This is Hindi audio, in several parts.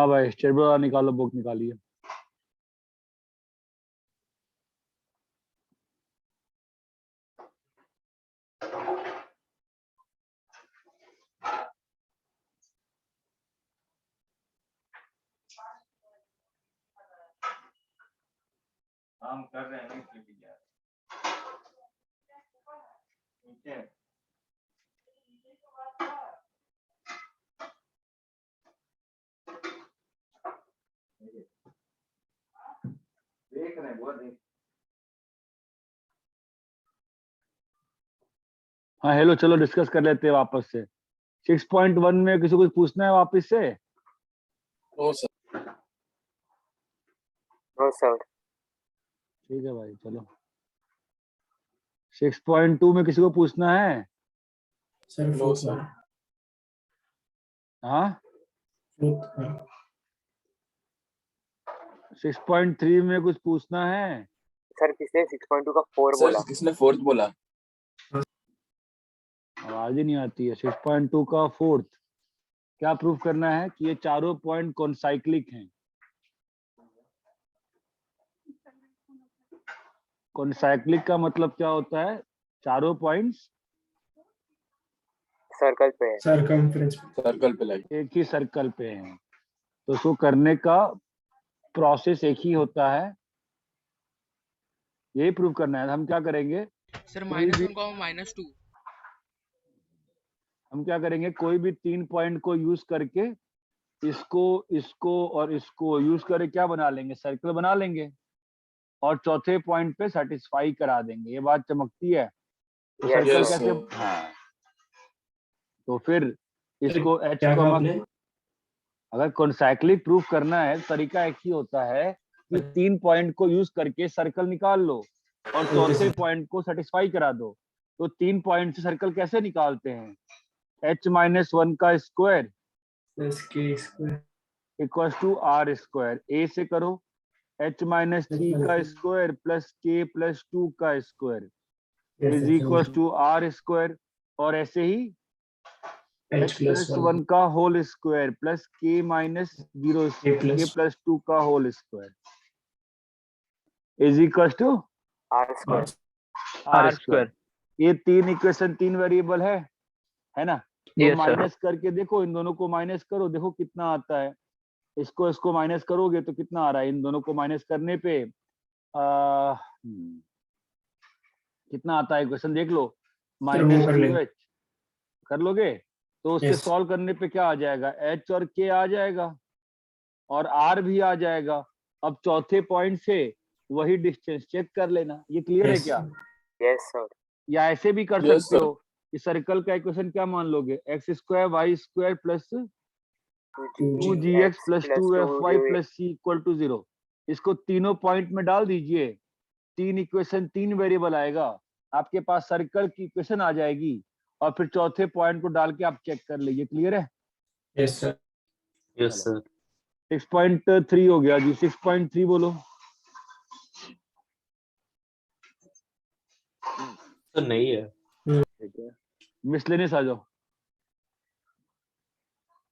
हाँ भाई, स्टेबल वाला निकालो, बुक निकालिए। हम कर रहे हैं नीचे देख रहे हैं वो देख। हाँ हेलो, चलो डिस्कस कर लेते हैं वापस से। 6.1 में किसी को पूछना है वापस से? No sir. No sir. ठीक है भाई, चलो। 6.2 में किसी को पूछना है? Sir no sir. हाँ। 6 6.3 में कुछ पूछना है? सर किसने 6.2 का 4 सर बोला? किसने फोर्थ बोला? आवाज ही नहीं आती है। 6.2 का फोर्थ क्या प्रूव करना है कि ये चारों पॉइंट कॉन्साइक्लिक हैं। कॉन्साइक्लिक का मतलब क्या होता है? चारों पॉइंट्स सर्कल पे है। सर्कमफ्रेंस सर्कल पे लाइक एक ही सर्कल पे हैं, तो उसको करने का प्रोसेस एक ही होता है। यही प्रूव करना है। हम क्या करेंगे सर कोई भी -1, -2 हम क्या करेंगे, कोई भी 3 पॉइंट को यूज करके इसको इसको और इसको यूज करके क्या बना लेंगे, सर्कल बना लेंगे और चौथे पॉइंट पे सेटिस्फाई करा देंगे। ये बात चमकती है। तो Yes, सर्कल sir. कैसे? हाँ, तो फिर इसको एच क्या कहा कॉमा, आपने? अगर कॉन्साइक्लिक प्रूफ करना है तरीका एक ही होता है कि 3 पॉइंट को यूज करके सर्कल निकाल लो और चौथे पॉइंट को सेटिस्फाई करा दो। तो 3 पॉइंट से सर्कल कैसे निकालते हैं? h-1 का स्क्वायर प्लस के square equal to are square. A से करो, h-3 का स्क्वायर प्लस k प्लस 2 का square is equal to are square, और ऐसे ही h+1 का whole square plus k minus 0 k plus 2 का whole square is equal to are square. R square. ये 3 इक्वेशन 3 वेरिएबल है ना? तो माइनस करके देखो, इन दोनों को माइनस करो, देखो कितना आता है। इसको माइनस करोगे तो कितना आ रहा है? इन दोनों को माइनस करने पे कितना आता है इक्वेशन देख लो। -2h कर लोगे तो उसके सॉल्व करने पे क्या आ जाएगा? h और k आ जाएगा और r भी आ जाएगा। अब चौथे पॉइंट से वही डिस्टेंस चेक कर लेना। ये क्लियर है क्या? Yes sir. या ऐसे भी कर Yes, सकते हो कि सर्कल का इक्वेशन क्या मान लोगे, x² y² plus 2gx plus 2fy plus c equal to 0। इसको तीनों पॉइंट में डाल दीजिए, 3 इक्वेशन 3 वेरिएबल आएगा, आपके पास सर्कल की इक्वेशन आ जाएगी और फिर चौथे पॉइंट को डाल के आप चेक कर लीजिए। क्लियर है? Yes sir. Yes sir. 6.3 हो गया जी। 6.3 बोलो। तो नहीं है। ठीक है, मिसलेनियस आ जाओ।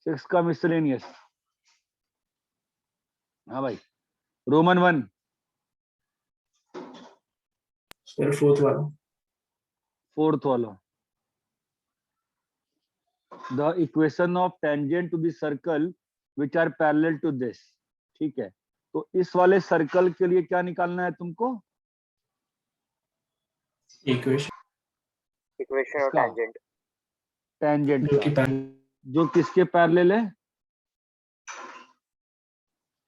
6 का मिसलेनियस। हाँ भाई, रोमन 1 सर फोर्थ वाला। The equation of tangent to the circle which are parallel to this. ठीक है, तो इस वाले सर्कल के लिए क्या निकालना है तुमको? Equation of tangent. टेंजेंट का जो किसके पैरेलल है?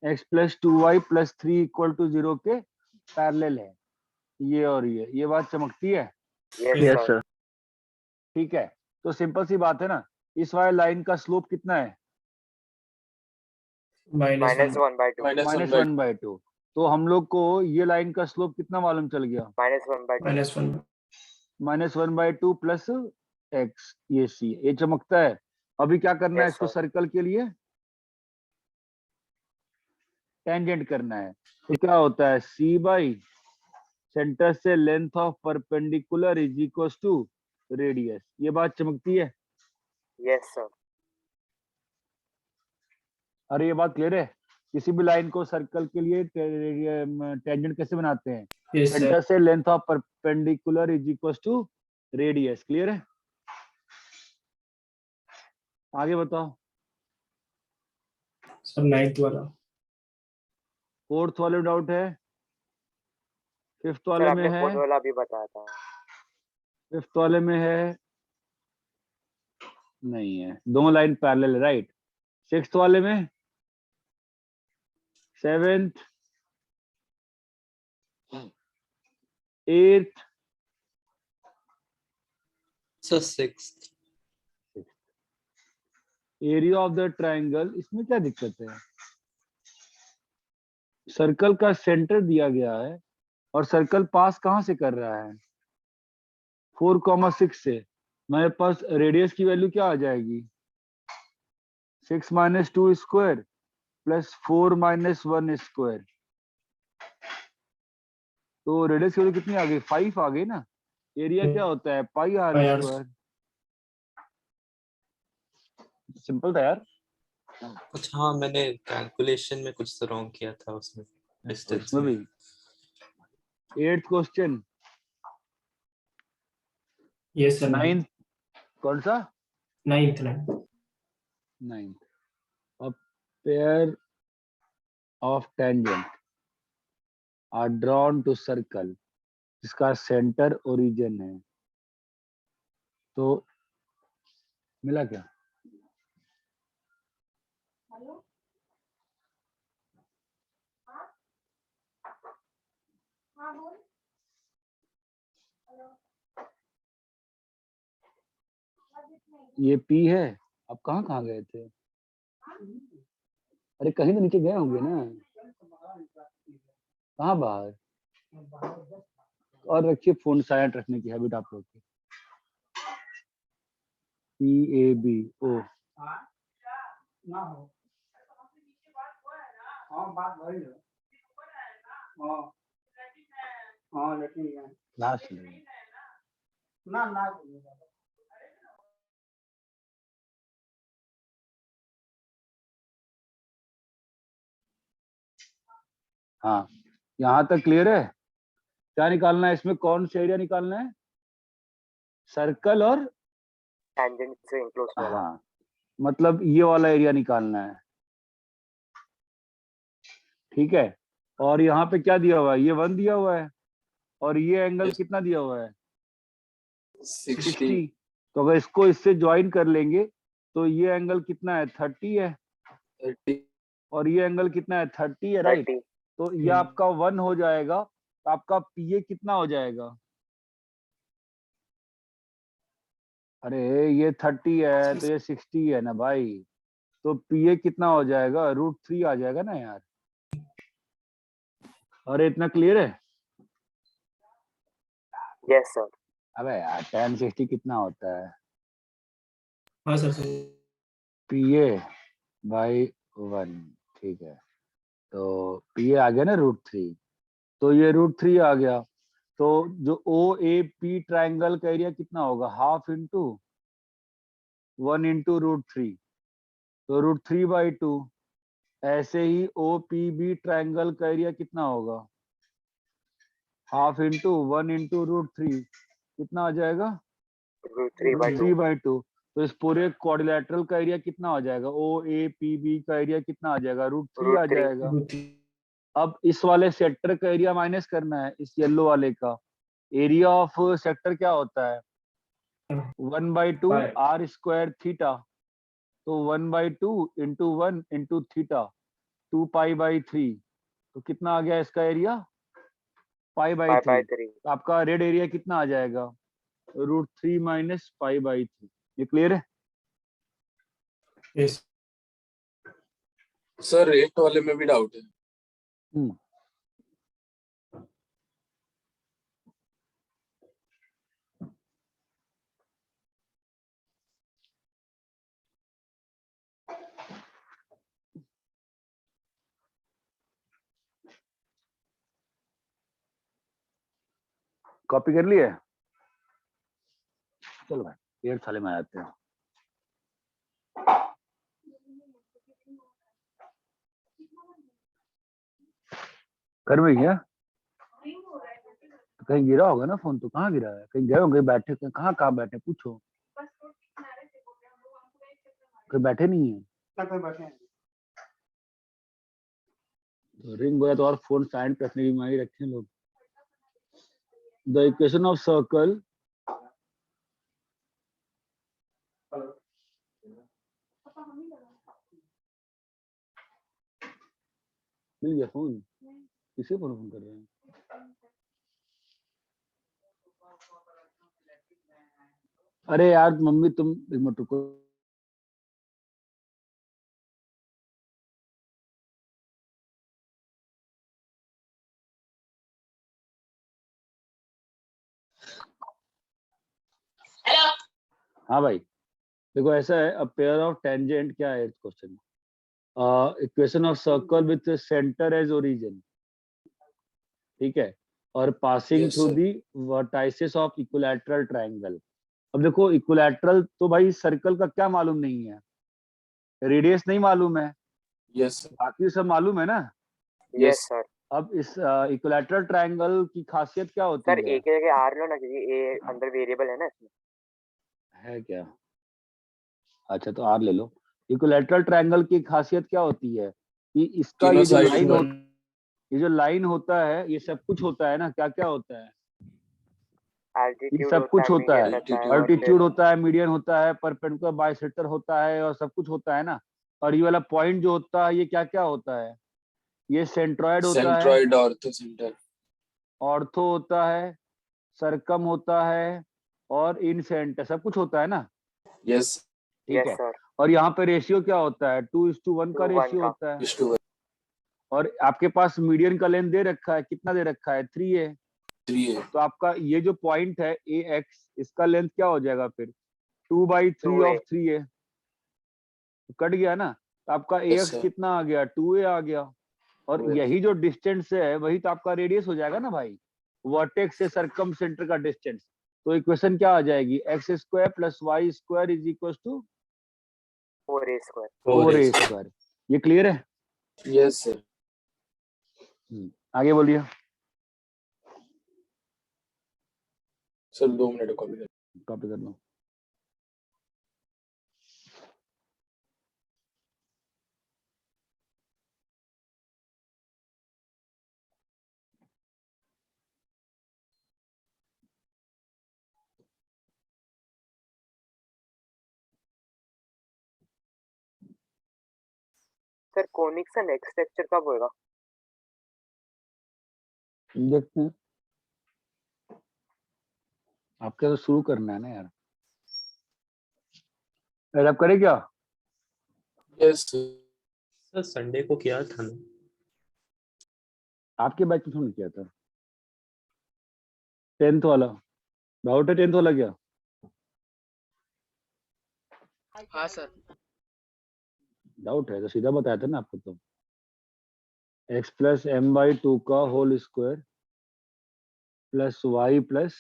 x plus 2y plus 3 equal to 0 के पैरेलल है। ये और ये बात चमकती है। Yes sir. ठीक है, तो सिंपल सी बात है ना। इस वाले लाइन का स्लोप कितना है? -1/2। -1/2। तो हम लोग को ये लाइन का स्लोप कितना मालूम चल गया? -1/2। -1/2 प्लस x, ये c। ये चमकता है। अभी क्या करना है? Yes, इसको sir. सर्कल के लिए टेंजेंट करना है। तो क्या होता है? c बाई सेंटर से length of perpendicular is equal to radius. ये बात चमकती है। Yes sir. अरे ये बात क्लियर है? किसी भी लाइन को सर्कल के लिए टेंजेंट कैसे बनाते हैं? Yes, sir. सेंटर से length of perpendicular is equal to radius. Clear है? आगे बताओ। सर 9th वाला। फोर्थ वाले डाउट है? फिफ्थ सर वाले में आपने है? फोर्थ वाला भी बताया था। फिफ्थ वाले में है? नहीं है, दोनों लाइन पैरेलल है, राइट। सिक्स्थ वाले में? Seventh? Eighth? Sir 6th। Area of the triangle, इसमें क्या दिक्कत है? सर्कल का सेंटर दिया गया है और सर्कल पास कहां से कर रहा है? 4,6 से। मेरे पास रेडियस की वैल्यू क्या आ जाएगी? 6 minus 2 square plus 4 minus 1 square. तो रेडियस की वैल्यू कितनी आ गई? 5 आ गई ना। एरिया क्या होता है? Pi R Pi r square. Simple था यार। कुछ हाँ मैंने कैलकुलेशन में कुछ तो रॉन्ग किया था उसमें डिस्टेंस उसमें में। भी। 8th question. Yes, sir. 9th कौन सा? 9th. 9th। A pair of tangent are drawn to circle जिसका सेंटर ओरिजिन है। तो मिला क्या? ये P है। अब कहाँ कहाँ गए थे? अरे कहीं तो नीचे गए होंगे ना। कहाँ बाहर? और रखिए फोन साइलेंट रखने की हैबिट आप लोग की। PAB ओ। लास्ट में। हाँ, यहाँ तक क्लियर है? क्या निकालना है इसमें? कौन सा एरिया निकालना है? सर्कल और टेंजेंट से इंक्लोज वाला। हाँ, मतलब ये वाला एरिया निकालना है। ठीक है। और यहाँ पे क्या दिया हुआ है? ये 1 दिया हुआ है और ये एंगल कितना दिया हुआ है? 60। तो अगर इसको इससे ज्वाइन कर लेंगे तो ये एंगल कितना है? 30 है। 30। और ये एंगल कितना है? 30 है, राइट। 30। तो ये आपका 1 हो जाएगा। तो आपका PA कितना हो जाएगा? अरे ये 30 है तो ये 60 है ना भाई। तो PA कितना हो जाएगा? √3 आ जाएगा ना यार। और इतना क्लियर है? Yes sir. अबे यार tan 60 कितना होता है? हाँ सर। PA by 1। ठीक है। तो PA आ गया ना √3। तो ये √3 आ गया। तो जो OAP ट्राइंगल का एरिया कितना होगा? Half into 1 into √3। तो √3/2। ऐसे ही OPB ट्राइंगल का एरिया कितना होगा? Half into 1 into √3। कितना आ जाएगा? √3/2। √3/2। तो इस पूरे क्वाड्रिलेटरल का एरिया कितना हो जाएगा? OAPB का एरिया कितना आ जाएगा? √3 आ √3। जाएगा। अब इस वाले सेक्टर का एरिया माइनस करना है, इस येलो वाले का। एरिया ऑफ सेक्टर क्या होता है? 1/2 r स्क्वायर थीटा। तो 1/2 इंटू 1 इंटू थीटा 2π/3। तो कितना आ गया इसका एरिया? π/3। 5/3। तो आपका रेड एरिया कितना आ जाएगा? √3 माइनस π/3। ये क्लियर है? Yes. सर 8 वाले में भी डाउट है। कॉपी कर लिए? चलो भाई 8 साले में आते हैं। घर में क्या तो कहीं गिरा होगा ना फोन, तो कहाँ गिरा है? कहीं गए होंगे, बैठे कहाँ कहाँ बैठे पूछो, कहीं बैठे नहीं है तो रिंग गया तो और फोन साइड पे रखने की बीमारी रखे लोग। द इक्वेशन ऑफ सर्कल मिल गया फोन, किसे फोन कर रहे हैं? अरे यार मम्मी तुम एक मिनट रुको। हाँ भाई देखो ऐसा है, अ पेयर ऑफ टेंजेंट क्या है question, equation of circle with centre as origin, ठीक है, और passing Yes, through sir. The vertices of equilateral triangle. अब देखो इक्विलैटरल तो भाई सर्कल का क्या मालूम नहीं है, रेडियस नहीं मालूम है, Yes, sir. बाकी सब मालूम है ना। Yes sir. अब इस इक्विलैटरल ट्रायंगल की खासियत क्या होती सर है? एक जगह आर लो ना, क्योंकि ए अंदर वेरिएबल है ना इसमें। है क्या? अच्छा तो आर ले लो। इक्विलैटरल ट्रायंगल की खासियत क्या होती है कि इसका तीनों ये जो side लाइन पर। ये जो लाइन होता है ये सब कुछ होता है ना, क्या क्या होता है? ये एल्टीट्यूड सब कुछ होता है, मीडियन होता है और अल्टीट्यूड होता है, मीडियन होता है, परपेंडिकुलर बाइसेक्टर होता है और सब कुछ होता है ना। और ये वाला पॉइंट जो होता है ये क्या क्या होता है? ये सेंट्रॉइड होता है, Centroid, ortho center. ऑर्थो होता है, सरकम होता है और इन सेंटर, सब कुछ होता है ना, Yes. ठीक यस है। सर। और यहाँ पे रेशियो क्या होता है? 2:1 का 2:1 रेशियो का। होता है। Is to और आपके पास मीडियन का लेंथ दे रखा है, कितना दे रखा है? 3 है। 3A. तो आपका ये जो पॉइंट है ए एक्स, इसका लेंथ क्या हो जाएगा फिर? 2/3 2A। ऑफ 3 है, तो कट गया ना, तो आपका ए Yes, एक्स sir. कितना आ गया? 2A आ गया। और 2A. यही जो डिस्टेंस है वही तो आपका रेडियस हो जाएगा ना भाई, वर्टेक्स से सरकम सेंटर का डिस्टेंस। तो इक्वेशन क्या आ जाएगी? X square plus Y square is equal to 4A square. 4A square. ये क्लियर है? Yes, sir. आगे बोलिए। Sir, 2 minute copy कर। कॉपी कर लो। सर कोनिक्स का नेक्स्ट लेक्चर कब होगा? देखते हैं, आपके तो शुरू करना है ना यार। अरे आप करें क्या? Yes, sir. सर संडे को किया था ना। आपके बैच में थोड़ा किया था 10th वाला, डाउट है 10th वाला क्या? हाँ सर। डाउट है तो सीधा बताया था ना आपको, तो x प्लस m/2 का whole square plus y plus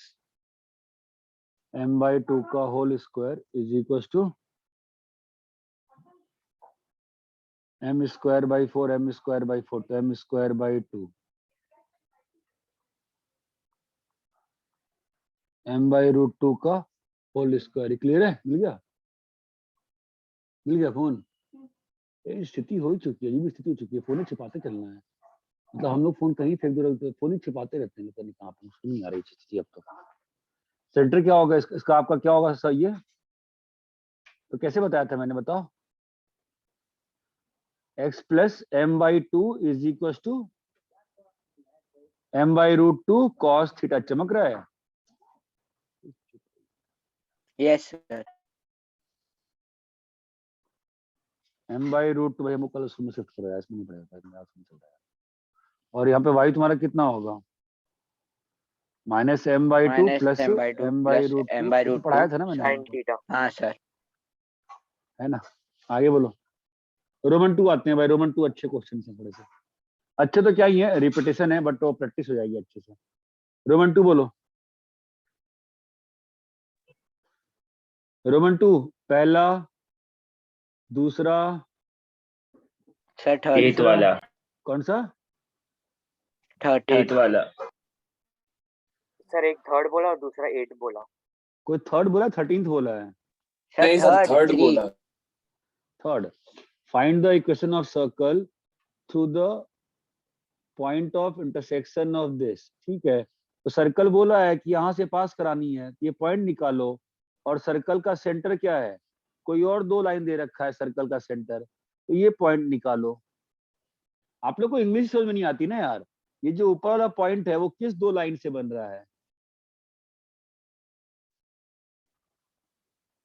m/2 का whole square is equal to m square by 4 m square by 4, तो m स्क्वायर बाई 2 m/√2 का होल स्क्वायर। क्लियर है? मिल गया? मिल गया फोन? ये स्थिति हो चुकी है, ये भी स्थिति हो चुकी है, फोन ही छिपाते चलना है। मतलब हम लोग फोन कहीं फेंक दो, फोन ही छिपाते रहते हैं, पता नहीं कहाँ पे, मुझको नहीं आ रही स्थिति अब तो। सेंटर क्या होगा इसका आपका क्या होगा सही है? तो कैसे बताया था मैंने, बताओ? x plus m/2 is equal to m/√2 cos theta. चमक रहा है? Yes sir. m/√2 भाई हमको कल स्कूल में शिफ्ट कराया, इसमें नहीं पड़ेगा, मेरा स्कूल चल रहा है। और यहाँ पे y तुम्हारा कितना होगा? -m/2 प्लस m/√2 पढ़ाया था ना मैंने sin आपको, थीटा। हाँ सर। है ना? आगे बोलो। रोमन 2 आते हैं भाई, रोमन 2 अच्छे क्वेश्चन हैं थोड़े से, अच्छे तो क्या ही है, रिपीटेशन है बट वो प्रैक्टिस हो जाएगी अच्छे से। रोमन 2 बोलो। रोमन 2 पहला, दूसरा, सर थर्ड। तीसरा, कौन सा? थर्ड 8 वाला। सर एक थर्ड बोला और दूसरा 8 बोला। कोई थर्ड बोला 13th बोला है? नहीं सर, थर्ड थ्री बोला। Third. Find the equation of circle through the point of intersection of this. ठीक है, तो सर्कल बोला है कि यहाँ से पास करानी है, ये पॉइंट निकालो। और सर्कल का सेंटर क्या है? कोई और 2 लाइन दे रखा है सर्कल का सेंटर, तो ये पॉइंट निकालो। आप लोग को इंग्लिश समझ में नहीं आती ना यार। ये जो ऊपर वाला पॉइंट है वो किस 2 लाइन से बन रहा है?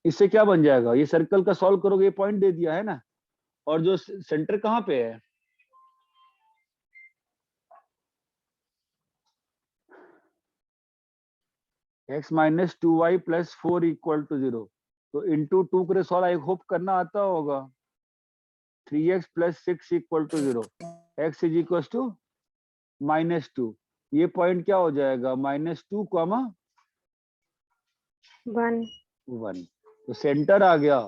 इससे क्या बन जाएगा? ये सर्कल का सॉल्व करोगे, ये पॉइंट दे दिया है ना, और जो सेंटर कहाँ पे है? x minus 2y plus 4 equal to 0। तो इंटू 2 करे सॉल्व, आई होप करना आता होगा। 3x plus 6 equal to 0, x is equal to -2। ये पॉइंट क्या हो जाएगा? -2 कॉमा 1। तो सेंटर आ गया,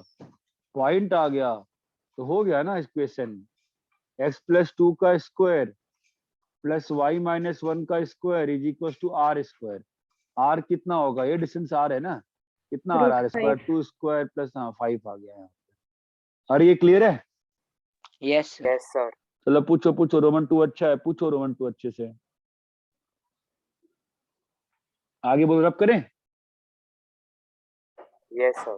पॉइंट आ गया, तो हो गया ना इक्वेशन। x प्लस 2 का स्क्वायर प्लस y माइनस 1 का square is equal to r square. r कितना होगा? ये डिस्टेंस r है ना, कितना आ रहा है? स्क्वायर 2 स्क्वायर प्लस 5 आ गया है। और ये क्लियर है? Yes yes sir. चलो पूछो पूछो, रोमन 2 अच्छा है, पूछो रोमन 2 अच्छे से। आगे बोलो, रब करें? Yes sir.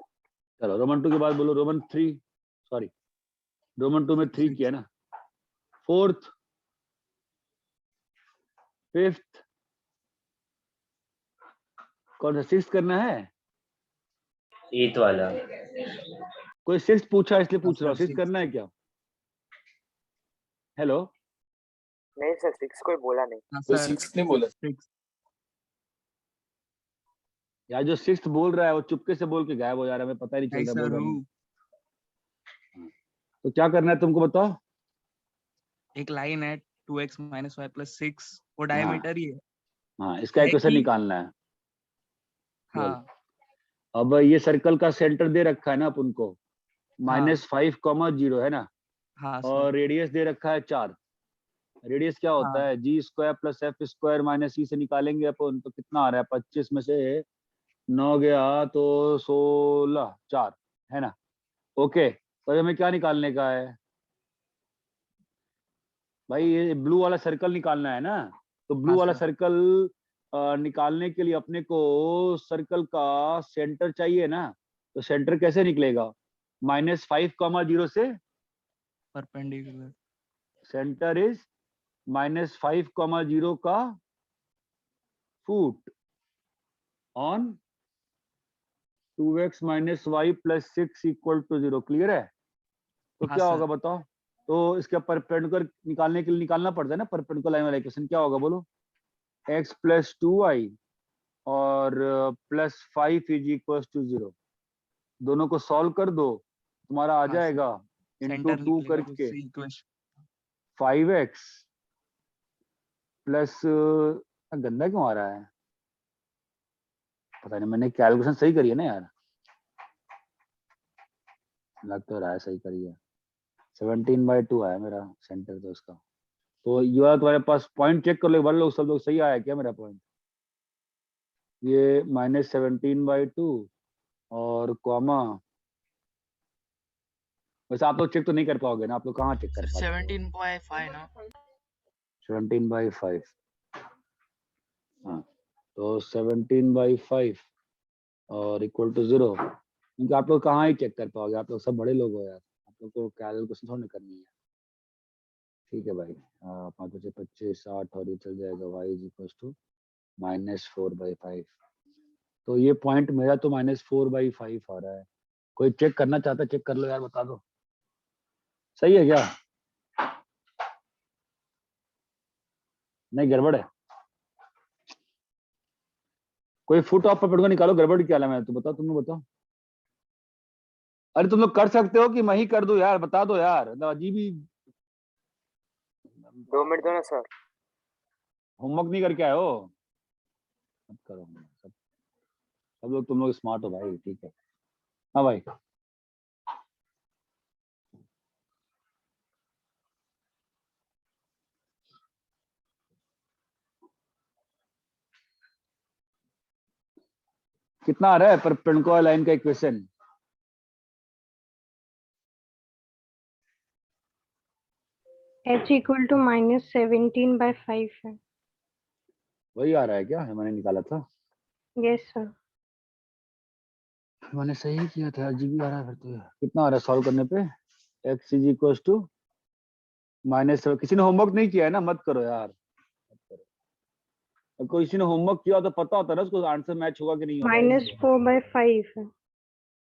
चलो रोमन 2 के बाद बोलो रोमन 3, सॉरी रोमन 2 में 3 किया ना, 4th 5th कौन सा 6th करना है? 8 वाला। कोई 6th पूछा इसलिए पूछ रहा हूँ, 6th करना है क्या? हेलो, नहीं सर 6 कोई बोला नहीं। कोई 6 नहीं बोला। यार जो 6th बोल रहा है वो चुपके से बोल के गायब हो जा रहा है, हमें पता ही नहीं चल रहा बोल रहा है। तो क्या करना है तुमको बताओ? एक लाइन है 2x माइनस वाई प्लस 6, वो डायमीटर ही है। हाँ, इसका इक्वेशन निकालना है। हाँ अब ये सर्कल का सेंटर दे रखा है ना अपन को, -5, 0 है ना, हाँ और सर। रेडियस दे रखा है 4। रेडियस क्या होता है? जी square plus F square minus C से निकालेंगे अपन, तो कितना आ रहा है? 25 में से 9 गया तो 16, 4 है ना। ओके, तो हमें क्या निकालने का है भाई? ये ब्लू वाला सर्कल निकालना है ना। तो ब्लू वाला सर्कल निकालने के लिए अपने को सर्कल का सेंटर चाहिए ना। तो सेंटर कैसे निकलेगा? -5, 0 से परपेंडिकुलर। सेंटर इज -5, 0 का foot on 2x minus y plus 6 equal to 0। Clear है? तो हाँ क्या सर। होगा बताओ? तो इसका परपेंडिकुलर निकालने के लिए निकालना पड़ता है ना, परपेंडिकुलर लाइन वाला इक्वेशन क्या होगा बोलो? x प्लस 2y और प्लस 5 इज इक्वल टू 0। दोनों को सॉल्व कर दो, तुम्हारा आ हाँ जाएगा इंटू 2 करके 5x प्लस, गंदा क्यों आ रहा है पता नहीं, मैंने कैलकुलेशन सही करी है ना यार, लग तो रहा है सही करी है। 17/2 आया मेरा सेंटर तो उसका। तो ये वाला तुम्हारे पास पॉइंट चेक कर लो एक बार, लोग सब लोग सही आया क्या मेरा पॉइंट? ये -17/2 और कॉमा, वैसे आप लोग चेक तो नहीं कर पाओगे ना, आप लोग कहाँ चेक कर पाते हो? 17.5 ना। 17/5। हाँ, तो 17/5 और इक्वल टू 0, क्योंकि आप लोग कहाँ ही चेक कर पाओगे, आप लोग सब बड़े लोग हो यार, आप लोग को कैलकुलेशन थोड़ी करनी है। ठीक है भाई, 5 बचे 25, 60 और ये चल जाएगा y इज इक्वल टू -4/5। तो ये पॉइंट मेरा तो -4/5 आ रहा है। कोई चेक करना चाहता है चेक कर लो यार, बता दो सही है क्या? नहीं गड़बड़ है? कोई फुट ऑफ पकड़ को निकालो, गड़बड़ क्या है? मैं तो बताओ, तुम लोग बताओ। अरे तुम लोग कर सकते हो कि मैं ही कर दूं यार, बता दो यार, अजीब ही। 2 मिनट दो ना सर। होमवर्क नहीं करके आए हो? मत करो, सब लोग तुम लोग स्मार्ट हो भाई, ठीक है। हाँ भाई, कितना आ रहा है परपेंडिकुलर लाइन का इक्वेशन? h इक्वल टू -17/5 है। वही आ रहा है क्या? मैंने निकाला था, यस सर। मैंने सही किया था। जी भी आ रहा है फिर तो। कितना आ रहा है सॉल्व करने पे? x is equal to -7। किसी ने होमवर्क नहीं किया है ना? मत करो यार, मत करो। कोई किसी ने होमवर्क किया तो पता होता ना उसको आंसर मैच होगा कि नहीं होगा। -4/5 है।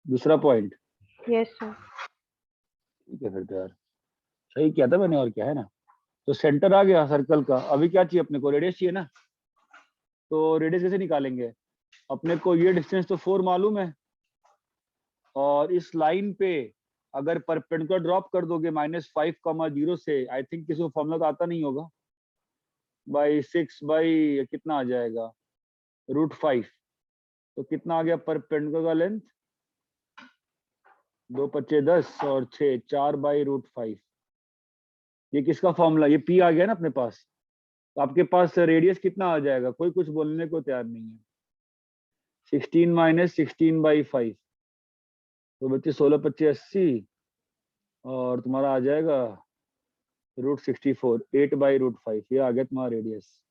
दूसरा पॉइंट। Yes sir. ठीक है फिर तो यार सही किया था मैंने, और क्या है ना। तो सेंटर आ गया सर्कल का। अभी क्या चाहिए अपने को? रेडियस चाहिए ना। तो रेडियस कैसे निकालेंगे? अपने को ये डिस्टेंस तो 4 मालूम है, और इस लाइन पे अगर परपेंडिकुलर ड्रॉप कर दोगे -5,0 से, आई थिंक किसी को फॉर्मूला तो आता नहीं होगा, बाई 6 बाई कितना आ जाएगा √5। तो कितना आ गया परपेंडिकुलर का लेंथ? 2 × 10 और 6, 4 बाई √5। ये किसका फॉर्मूला? ये P आ गया ना अपने पास। तो आपके पास रेडियस कितना आ जाएगा? कोई कुछ बोलने को तैयार नहीं है। 16 - 16/5 तो बच्चे 16 × 25 80, और तुम्हारा आ जाएगा √64, 8 बाई √5। ये आ गया तुम्हारा रेडियस।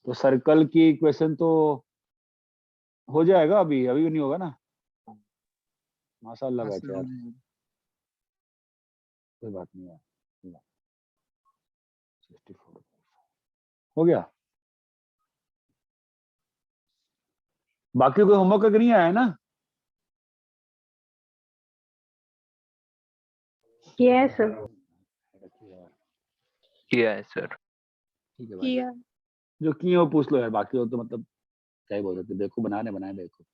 तो सर्कल की इक्वेशन तो हो जाएगा। अभी अभी नहीं होगा ना? माशाल्लाह हाँ बैठे सर हो यार, जाएगा। कोई बात नहीं यार। 64 हो गया। बाकी कोई होमवर्क अगर नहीं आया है ना? Yes sir. किया है सर। ठीक है भाई, जो किए वो पूछ लो यार, बाकी हो तो मतलब क्या ही बोल सकते। देखो बनाने बनाए देखो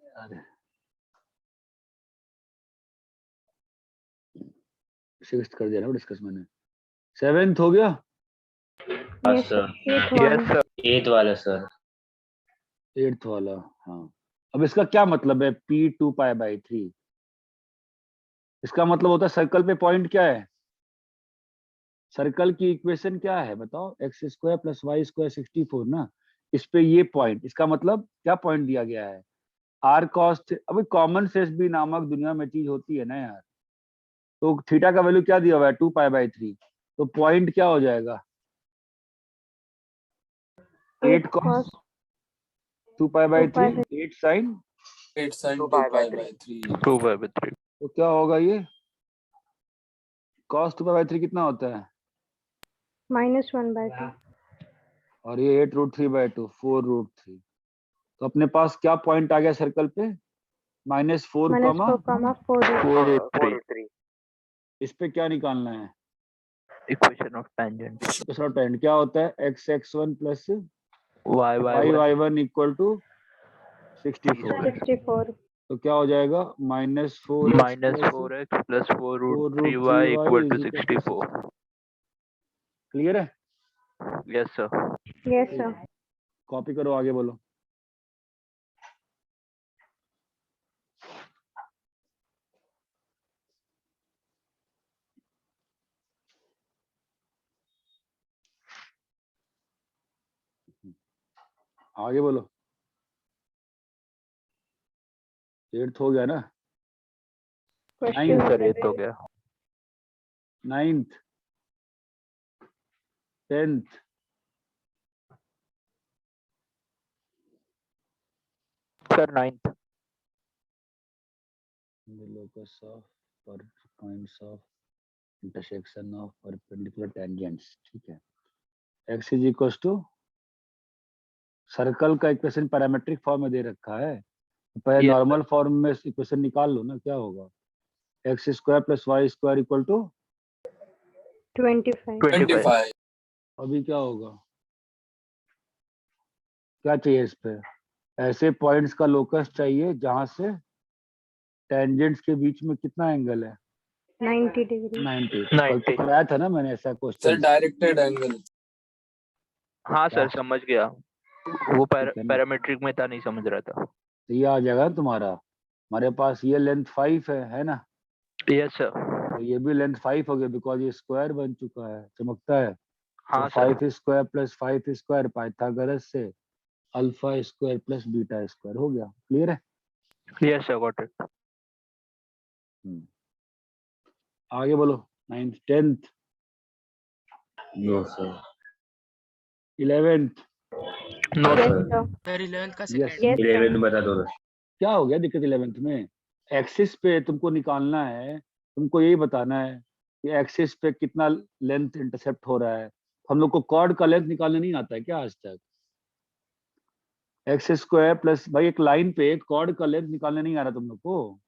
यार। 6th कर दिया ना डिस्कस मैंने। 7th हो गया। हाँ yes sir. Sir. Yes sir. 8th वाला सर। 8th वाला, हाँ। अब इसका क्या मतलब है P 2π/3? इसका मतलब होता है सर्कल पे पॉइंट क्या है? सर्कल की इक्वेशन क्या है बताओ? x² + y² 64 ना। इस पे ये पॉइंट, इसका मतलब क्या पॉइंट दिया गया है? r cos। अभी कॉमन सेंस भी नामक दुनिया में चीज होती है ना यार। तो थीटा का वैल्यू क्या दिया हुआ है? 2π/3। तो पॉइंट क्या हो जाएगा? 8 cos 2π/3, 8 sin। 8 sin 2π/3 2π/3। 2/3। तो क्या होगा ये? cos 2π/3 कितना होता है? -1/2। और ये 8√3/2, 4√3। तो अपने पास क्या पॉइंट आ गया सर्कल पे? -4,4√3 इस पे क्या निकालना है? Equation of tangent. दूसरा टेंजेंट क्या होता है? x(x1 + y1 y1 = 64। 64। तो क्या हो जाएगा? -4x -4x + 4√3y = 64। क्लियर है? Yes sir. Yes sir. Copy करो, आगे बोलो। आगे बोलो। 8th हो गया ना? क्वेश्चन सर ये तो गया। 9th, 10th, sir 9th। the locus of points of intersection of perpendicular tangents। ठीक है। x = सर्कल का इक्वेशन पैरामेट्रिक फॉर्म में दे रखा है, तो पहले Yes, नॉर्मल फॉर्म में इक्वेशन निकाल लो ना। क्या होगा? x² + y² = 25। 25। अभी क्या होगा? क्या चाहिए इस पे? ऐसे पॉइंट्स का लोकस चाहिए जहां से टेंजेंट्स के बीच में कितना एंगल है? 90 डिग्री। 90। कल तो 90। कराया था ना मैंने ऐसा सर क्वेश्चन। Directed angle. हाँ क्या? सर समझ गया। वो ठीक है ना? पैरामीट्रिक में था, नहीं समझ रहा था। तो ये आ जाएगा तुम्हारा। हमारे पास ये लेंथ 5 है ना? Yes sir. तो ये भी लेंथ 5 हो गया, बिकॉज ये स्क्वायर बन चुका है, चमकता है। तो हाँ सर। 5² + 5² पाइथागोरस से alpha square plus beta square हो गया। क्लियर है? Yes, sir. Got it. आगे बोलो। 9th 10th no sir. 11th No, Yes, sir. sir. Sir 11th का Yes. सेकंड। Yes, sir. 11 बता दो ना। क्या हो गया दिक्कत 11th में? एक्सिस पे तुमको निकालना है, तुमको यही बताना है कि एक्सिस पे कितना लेंथ इंटरसेप्ट हो रहा है। हम लोग को कॉर्ड का लेंथ निकालने नहीं आता है क्या आज तक? एक्स स्क्वायर प्लस, भाई एक लाइन पे कॉर्ड का लेंथ निकालने नहीं आ रहा तुम लोग को?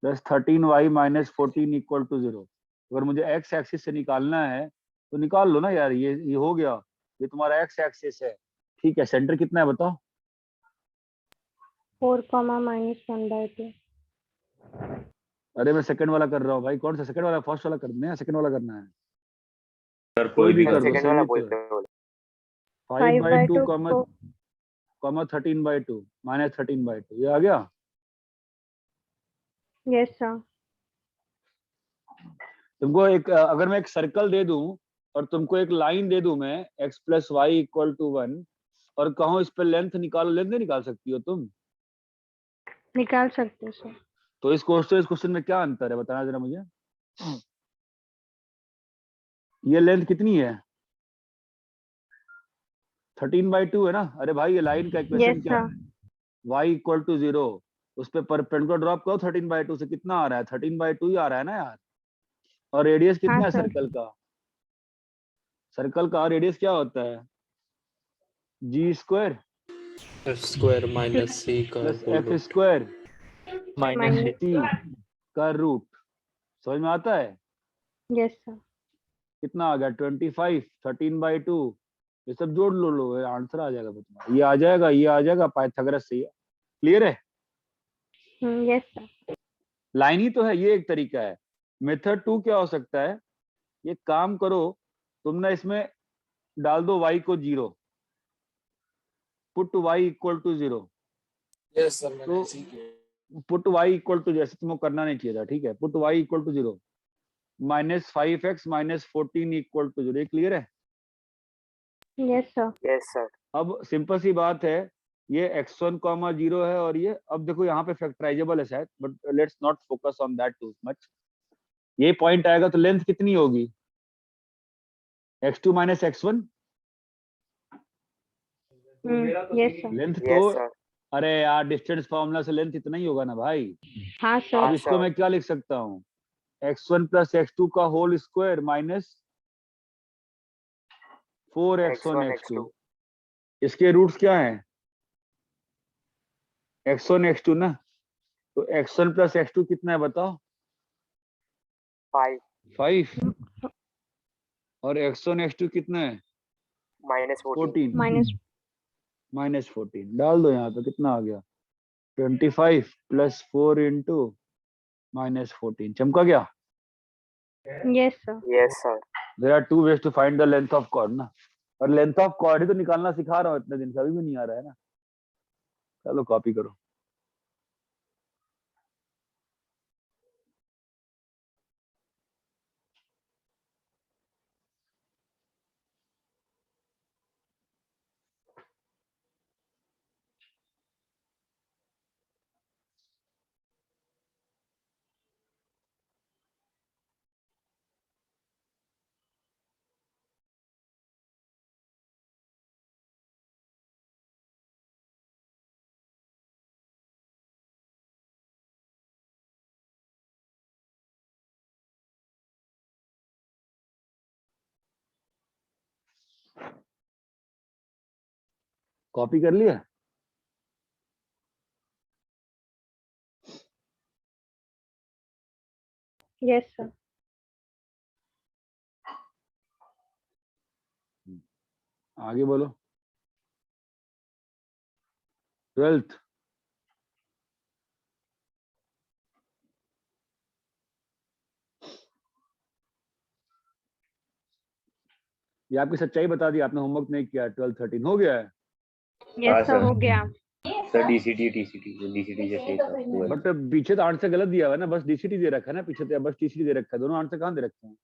Plus 13y minus 14 equal to 0। अगर मुझे एक्स एक्सिस से निकालना है तो निकाल लो ना यार। ये हो गया, ये तुम्हारा एक्स एक्सिस है, ठीक है। सेंटर कितना है बताओ? 4, -1/2. अरे मैं सेकंड वाला कर रहा हूँ भाई। कौन सा सेकंड वाला? फर्स्ट वाला करना है, सेकंड वाला करना है? सर कोई भी कर कर दो, सेकंड वाला सेम ही तो बोलते है। हो। 5/2 5/2 कॉमा 13/2 माइनस 13/2, ये आ गया। Yes, sir. तुमको एक अगर मैं एक सर्कल दे दूं और तुमको एक लाइन दे दूं मैं x plus y equal to 1 और कहूं इस पे लेंथ निकालो, लेंथ नहीं निकाल सकती हो तुम? निकाल सकते हो सर। तो इस क्वेश्चन में क्या अंतर है बताना जरा मुझे। ये लेंथ कितनी है? 13/2 है ना? अरे भाई ये लाइन का इक्वेशन Yes, क्या sir. है? y इक्वल टू 0, उस पे परपेंडिकुलर ड्रॉप करो 13/2 से, कितना आ रहा है? 13/2 ही आ रहा है ना यार। और रेडियस कितना हाँ है सर। सर्कल का? सर्कल का रेडियस क्या होता है? जी square f square minus c का plus whole f root. Square Minus Minus. it. T का रूट। समझ में आता है? Yes, sir. कितना आ गया? 25 13/2। ये सब जोड़ लो, ये आंसर आ जाएगा तुम्हारा। ये आ जाएगा, ये आ जाएगा, पाइथागोरस से। क्लियर है? Yes, sir. लाइन ही तो है, ये एक तरीका है। मेथड 2 क्या हो सकता है? ये काम करो तुम ना, इसमें डाल दो y को 0, put y equal to 0। Yes sir मैंने तो ऐसे ही किया। पुट y इक्वल टू, जैसे तुमको करना नहीं चाहिए था, ठीक है। Put y equal to 0 minus 5x minus 14 equal to 0। ये क्लियर है? Yes, sir. Yes sir. अब सिंपल सी बात है, ये x1 कॉमा 0 है और ये, अब देखो यहाँ पे फैक्टराइजेबल है शायद, but let's not focus on that too much. ये पॉइंट आएगा तो लेंथ कितनी होगी? x2 minus x1। Yes, sir. Length yes तो, सर। अरे यार डिस्टेंस फॉर्मूला से लेंथ इतना ही होगा ना भाई। हाँ अब सर। इसको मैं क्या लिख सकता हूँ? x1 प्लस x2 का whole square minus 4x1 x2। इसके रूट्स क्या हैं? x1 x2 ना। तो x1 प्लस x2 कितना है बताओ? 5। और x1 x2 कितना है? -14। 14 माइनस 14 डाल दो यहाँ पे, कितना आ गया? 25 प्लस 4 इंटू माइनस 14। चमका गया? Yes, sir. Yes sir. There are 2 ways to find the length of chord ना। और लेंथ ऑफ कॉर्ड ही तो निकालना सिखा रहा हूँ इतने दिन से, अभी भी नहीं आ रहा है ना। चलो कॉपी करो। कॉपी कर लिया? Yes, sir. आगे बोलो। 12th ये आपकी सच्चाई बता दी, आपने होमवर्क नहीं किया। 12 13 हो गया है। Yes, हाँ, sir. sir. हो गया। सर डीसीटी जैसे ही था वो है। बट पीछे तो आंसर गलत दिया हुआ है ना, बस डीसीटी दे रखा है ना पीछे, तो बस टीसीटी दे रखा है। दोनों आंसर कहाँ दे रखे हैं?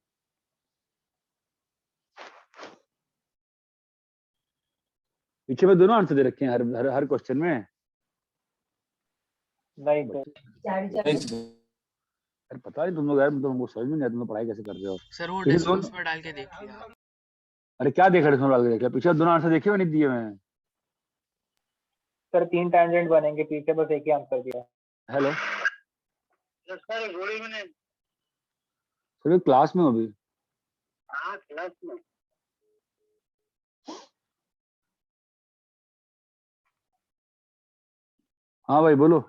पीछे में दोनों आंसर दे रखे हैं हर क्वेश्चन में। नहीं यार पता नहीं तुम लोग, यार तुमको समझ में नहीं आता तुम लोग पढ़ाई कैसे कर रहे हो। सर वो किसी डिस्टेंस दोनों- में डाल के देख लिया। अरे क्या देख रहे हो, डाल के देख लिया? पीछे दोनों आंसर देखे हुए नहीं दिए हुए हैं। सर 3 टेंजेंट बनेंगे, पीछे बस एक ही आंसर दिया। हेलो सर गोली मैंने सर क्लास में हो अभी? हाँ क्लास में। हाँ भाई बोलो,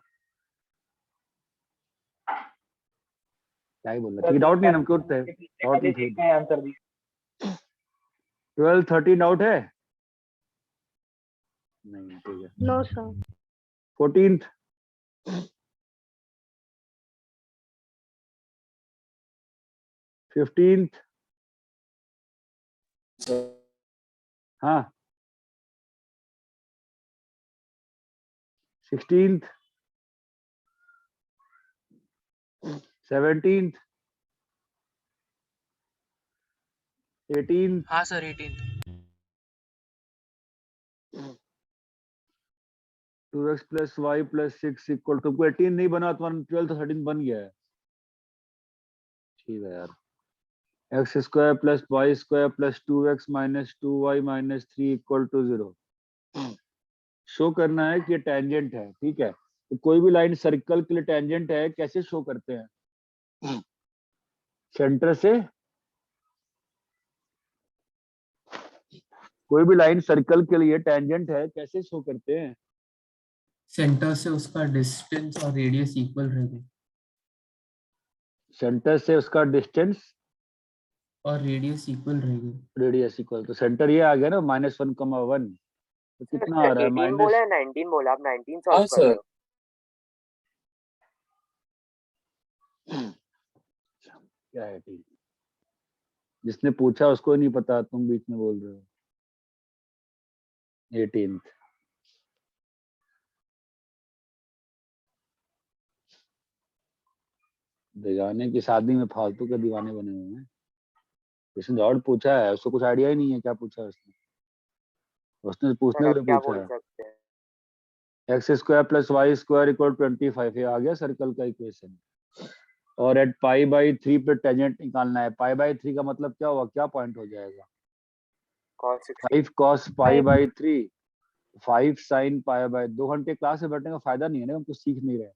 क्या ही बोल रहे? ठीक डाउट नहीं है, हम क्यों उठते हैं? डाउट नहीं थे। आंसर दिया। 12 13 डाउट है? नहीं ठीक है। No, sir. 14th 15th हाँ 16th 17th 18th हाँ सर 18th। 2x plus y plus 6 equal to 18 नहीं बना, तुम्हारा 12 तो 13 बन गया है। ठीक है यार। x square plus Y square plus 2x minus 2y minus 3 equal to 0 show करना है कि ये टेंजेंट है। ठीक है, तो कोई भी लाइन सर्कल के लिए टेंजेंट है, कैसे शो करते हैं? सेंटर से कोई भी लाइन सर्कल के लिए टेंजेंट है, कैसे शो करते हैं? सेंटर से उसका डिस्टेंस और रेडियस इक्वल रहेगा सेंटर से उसका डिस्टेंस और रेडियस इक्वल रहेगा। रेडियस इक्वल, तो सेंटर ये आ गया ना -1,1, तो कितना आ रहा है? 18 बोला है 19 बोला, आप 19 हाँ सॉल्व कर रहे सर। हो। क्या है? ठीक, जिसने पूछा उसको नहीं पता, तुम बीच में बोल रहे हो। 18th बेगाने की शादी में फालतू के दीवाने बने हुए हैं। जिसने और पूछा है उसको कुछ आइडिया ही नहीं है क्या पूछा है उसने। उसने पूछने सर के अब लिए क्या पूछा बोल है। सकते हैं? X square plus Y square equal 25, ये आ गया सर्कल का इक्वेशन। और एट π/3 पे टेंजेंट निकालना है। π/3 का मतलब क्या होगा, क्या पॉइंट हो जाएगा? cos 60। 5 cos π/3 5 sin π/, 2 घंटे क्लास में बैठने का फायदा नहीं है ना, हम कुछ सीख नहीं रहे। तो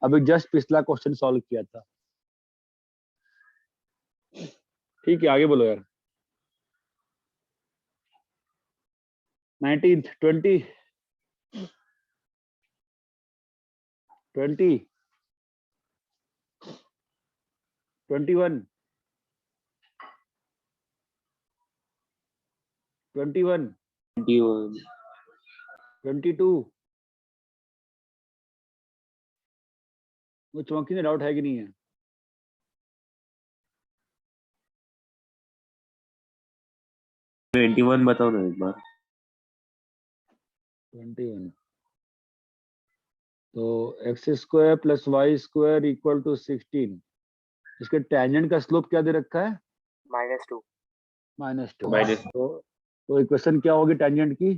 अभी जस्ट पिछला क्वेश्चन सॉल्व किया था। ठीक है आगे बोलो यार। 19th 20 20 21 21 21 22 वो चौंकी में डाउट है कि नहीं है? ट्वेंटी वन बताओ ना एक बार। 21 तो x square plus Y square equal to 16, इसके टेंजेंट का स्लोप क्या दे रखा है? -2। -2 तो इक्वेशन क्या होगी टेंजेंट की?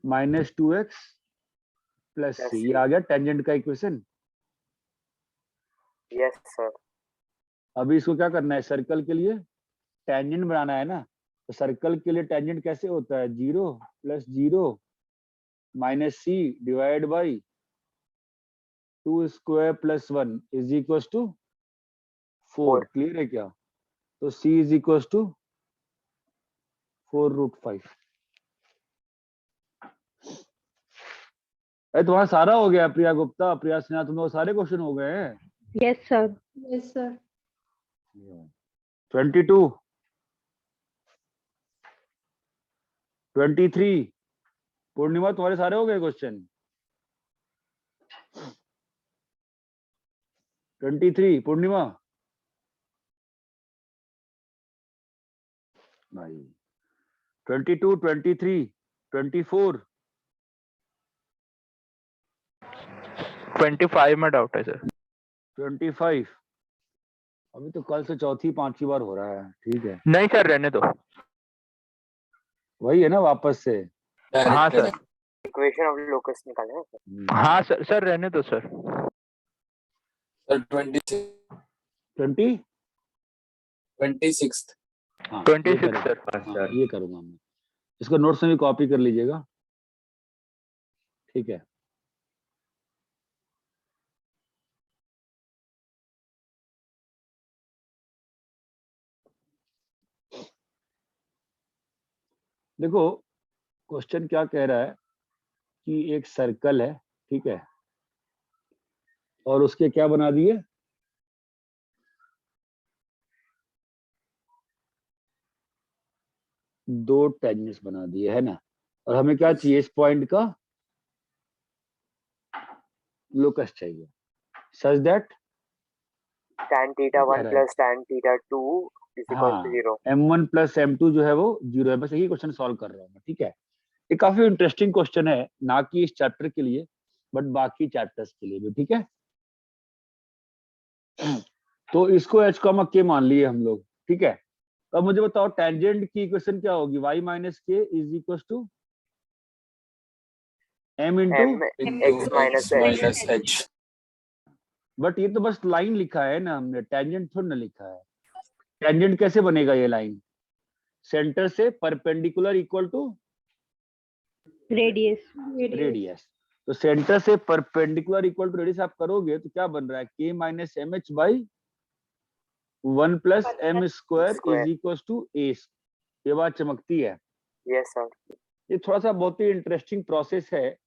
-2x plus Plus c, c। ये आ गया टेंजेंट का इक्वेशन। Yes sir. अभी इसको क्या करना है? सर्कल के लिए टेंजेंट बनाना है ना। तो सर्कल के लिए टेंजेंट कैसे होता है? 0 + 0 minus c divide by 2 square plus 1 is equal to 4। Clear है क्या? तो c इज इक्वल टू 4√5। अरे तुम्हारा सारा हो गया प्रिया गुप्ता, प्रिया सिन्हा, तुम लोग सारे क्वेश्चन हो गए हैं। Yes, sir. Yes, sir. 22 23 पूर्णिमा तुम्हारे सारे हो गए क्वेश्चन? 23 पूर्णिमा भाई, 22 23 24 25 में डाउट है सर। 25 अभी तो कल से चौथी पांचवी बार हो रहा है। ठीक है नहीं सर रहने दो। वही है ना वापस से। हाँ सर। इक्वेशन ऑफ लोकस निकाले हैं सर। हाँ सर, सर रहने दो सर। Sir 20 26th। हाँ 26 सर। हाँ, ये करूंगा मैं। इसको नोट्स में भी कॉपी कर लीजिएगा, ठीक है। देखो क्वेश्चन क्या कह रहा है कि एक सर्कल है, ठीक है, और उसके क्या बना दिए, दो टेंजेंट्स बना दिए, है ना। और हमें क्या चाहिए, इस पॉइंट का लोकस चाहिए, such that tan theta 1 plus tan theta 2 is equal to 0। m1 plus m2 जो है वो 0 है। बस यही क्वेश्चन सॉल्व कर रहा हूँ मैं, ठीक है। ये काफी इंटरेस्टिंग क्वेश्चन है, ना कि इस चैप्टर के लिए बट बाकी चैप्टर्स के लिए भी, ठीक है। तो इसको h कॉमा k मान लिए हम लोग, ठीक है। तो अब मुझे बताओ टेंजेंट की इक्वेशन क्या होगी, y minus k is equal to m into, x minus h। But ये तो बस लाइन लिखा है ना हमने, टेंजेंट थोड़ा ना लिखा है। टेंजेंट कैसे बनेगा ये लाइन, सेंटर से परपेंडिकुलर इक्वल टू रेडियस। तो सेंटर से परपेंडिकुलर इक्वल टू रेडियस आप करोगे तो क्या बन रहा है, k minus M H by 1 plus M square is equal to A. ये बात चमकती है। Yes sir. ये थोड़ा सा बहुत ही इंटरेस्टिंग प्रोसेस है,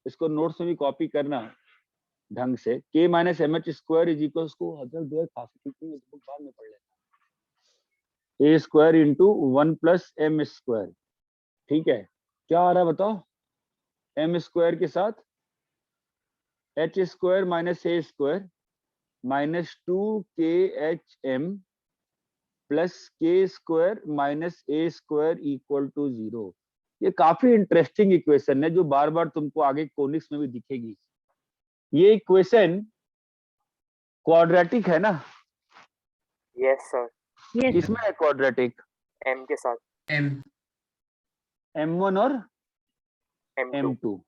इसको नोट्स में भी कॉपी करना ढंग से। k minus M H square is equal to खासी बाद में पढ़ लेना, A square into 1 plus M square, ठीक है। क्या आ रहा है बताओ, एम स्क्वायर के साथ h square minus a square minus 2khm plus के square minus a square equal to 0। ये काफी इंटरेस्टिंग इक्वेशन है जो बार बार तुमको आगे कोनिक्स में भी दिखेगी। ये इक्वेशन क्वाड्रेटिक है ना। Yes sir. किसमें है क्वाड्रेटिक, m के साथ M m1 और m2। m2।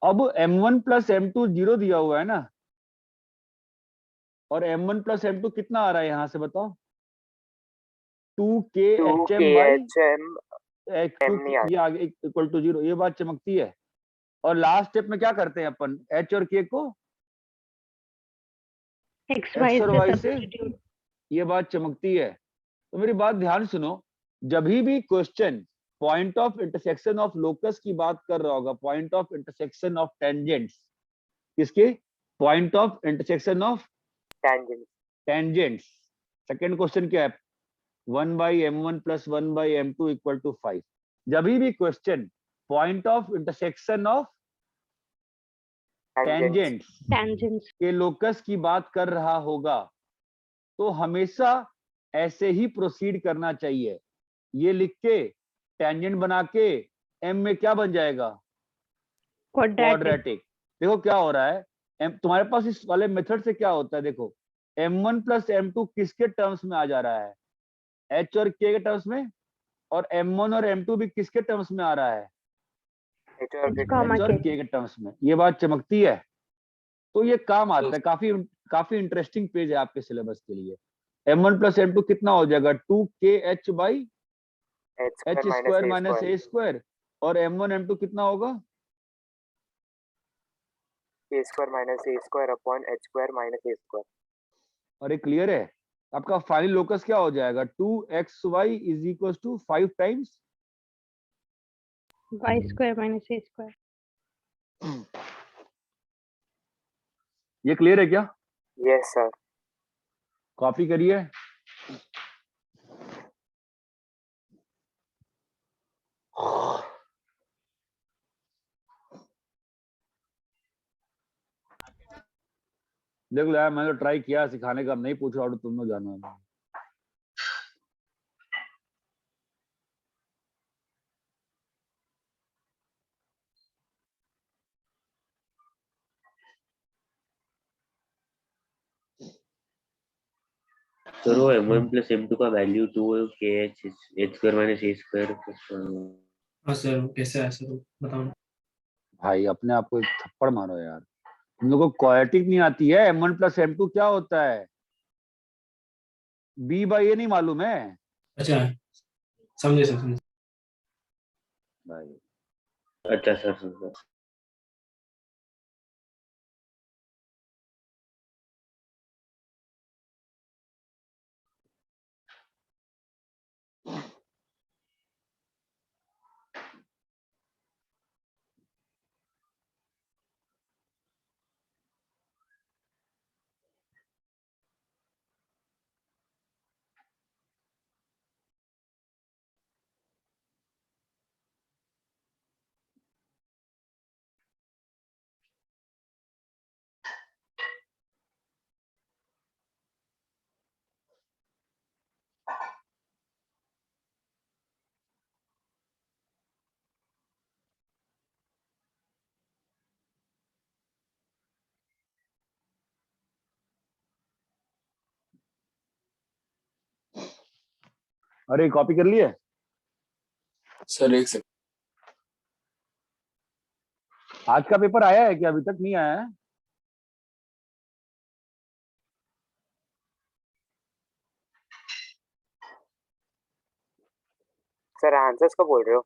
अब m1 प्लस m2 0 दिया हुआ है ना, और m1 प्लस m2 कितना आ रहा है यहां से बताओ, 2khm बाई 2khm m नहीं आ ये आगे इक्वल टू 0। ये बात चमकती है। और लास्ट स्टेप में क्या करते हैं अपन, h और k को X x और y से, substitute. ये बात चमकती है। तो मेरी बात ध्यान सुनो, जब भी question point of intersection of locus की बात कर रहा होगा, point of intersection of tangents, किसके, point of intersection of tangents. Second question क्या है, 1 by m1 plus 1 by m2 equal to 5। जब भी question point of intersection of tangents Tangents. के लोकस की बात कर रहा होगा तो हमेशा ऐसे ही प्रोसीड करना चाहिए। ये लिख के टेंजेंट बना के m में क्या बन जाएगा, क्वाड्रेटिक। देखो क्या हो रहा है, तुम्हारे पास इस वाले मेथड से क्या होता है, देखो m1 प्लस m2 किसके टर्म्स में आ जा रहा है, h और k के टर्म्स में, और m1 और m2 भी किसके टर्म्स में आ रहा है, h और h और k के टर्म्स में। ये बात चमकती है। तो ये काम आता है, काफी इंटरेस्टिंग पेज है आपके सिलेबस के लिए। m1 प्लस m2 कितना हो जाएगा, 2kh by h square minus a square, और m1 m2 कितना होगा, a square minus a square upon h square minus a square. और ये क्लियर है। आपका फाइनल लोकस क्या हो जाएगा, 2xy is equal to 5 times Y square minus A square. ये क्लियर है क्या, यस सर। कॉपी करिए। देख लो यार, मैंने तो ट्राई किया सिखाने का, अब नहीं पूछ रहा हूँ, तुम लोग जानो है। सर वो m1 प्लस m2 का वैल्यू 2 है, kh h square minus a square हाँ सर कैसे है सर बताओ। भाई अपने आप को एक थप्पड़ मारो यार, तुम लोगों को क्वाड्रेटिक नहीं आती है। m1 प्लस m2 क्या होता है? b बाई ए नहीं मालूम है अच्छा समझे सर समझे। भाई? अच्छा सर। अरे कॉपी कर लिए? सर एक सेकंड। आज का पेपर आया है क्या? अभी तक नहीं आया है? सर आंसर्स का बोल रहे हो?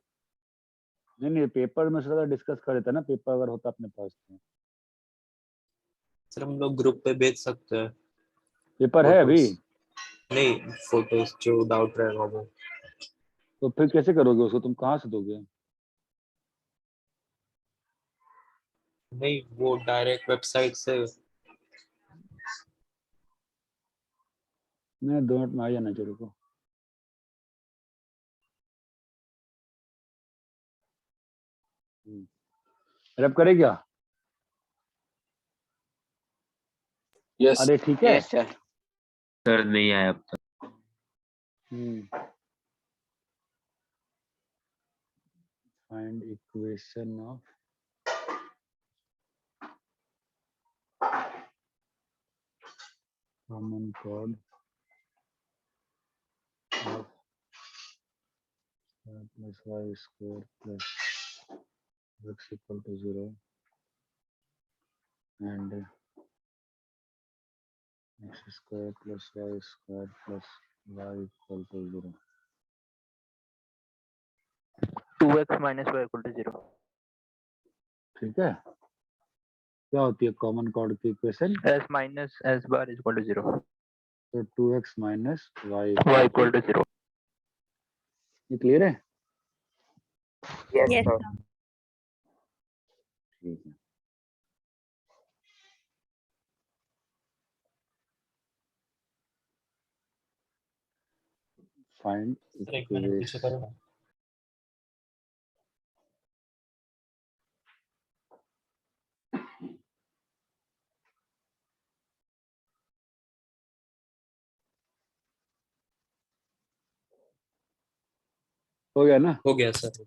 नहीं नहीं, पेपर में ज्यादा डिस्कस कर देता ना, पेपर अगर होता अपने पास तो। सर हम लोग ग्रुप पे भेज सकते हैं पेपर है अभी? फोटोज। नहीं, फोटोज जो डाउट रहेगा वो। तो फिर कैसे करोगे उसको? तुम कहाँ से दोगे? नहीं, वो डायरेक्ट वेबसाइट से। मैं 2 मिनट में आ जाना चाहिए को। रैप करे क्या? यस अरे ठीक है। सर नहीं आया अब तक। Find equation of common code of plus y square plus x equal to 0 and x square plus y square plus y equal to 0. 2x minus y equal to 0. ठीक है, क्या होती है कॉमन कोड की equation? s minus s bar is equal to 0. तो 2x minus y y equal to 0. ये क्लियर है? Yes Yes, sir. sir. ठीक है। फाइंड एक मिनट पीछे करो ना। हो गया ना? हो गया sir.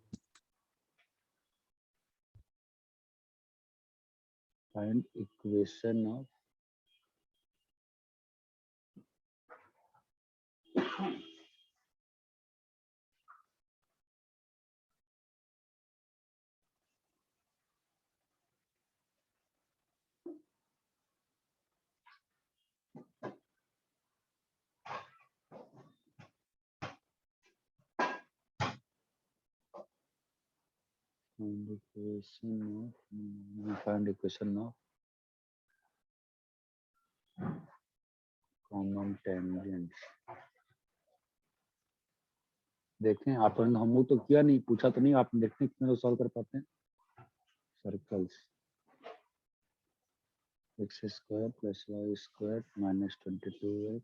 Find equation of find equation of common tangents. देखें, आपने होमवर्क तो किया नहीं, पूछा तो नहीं आपने, देखते कितने लोग सॉल्व कर पाते हैं। Circles x square plus y square minus 22x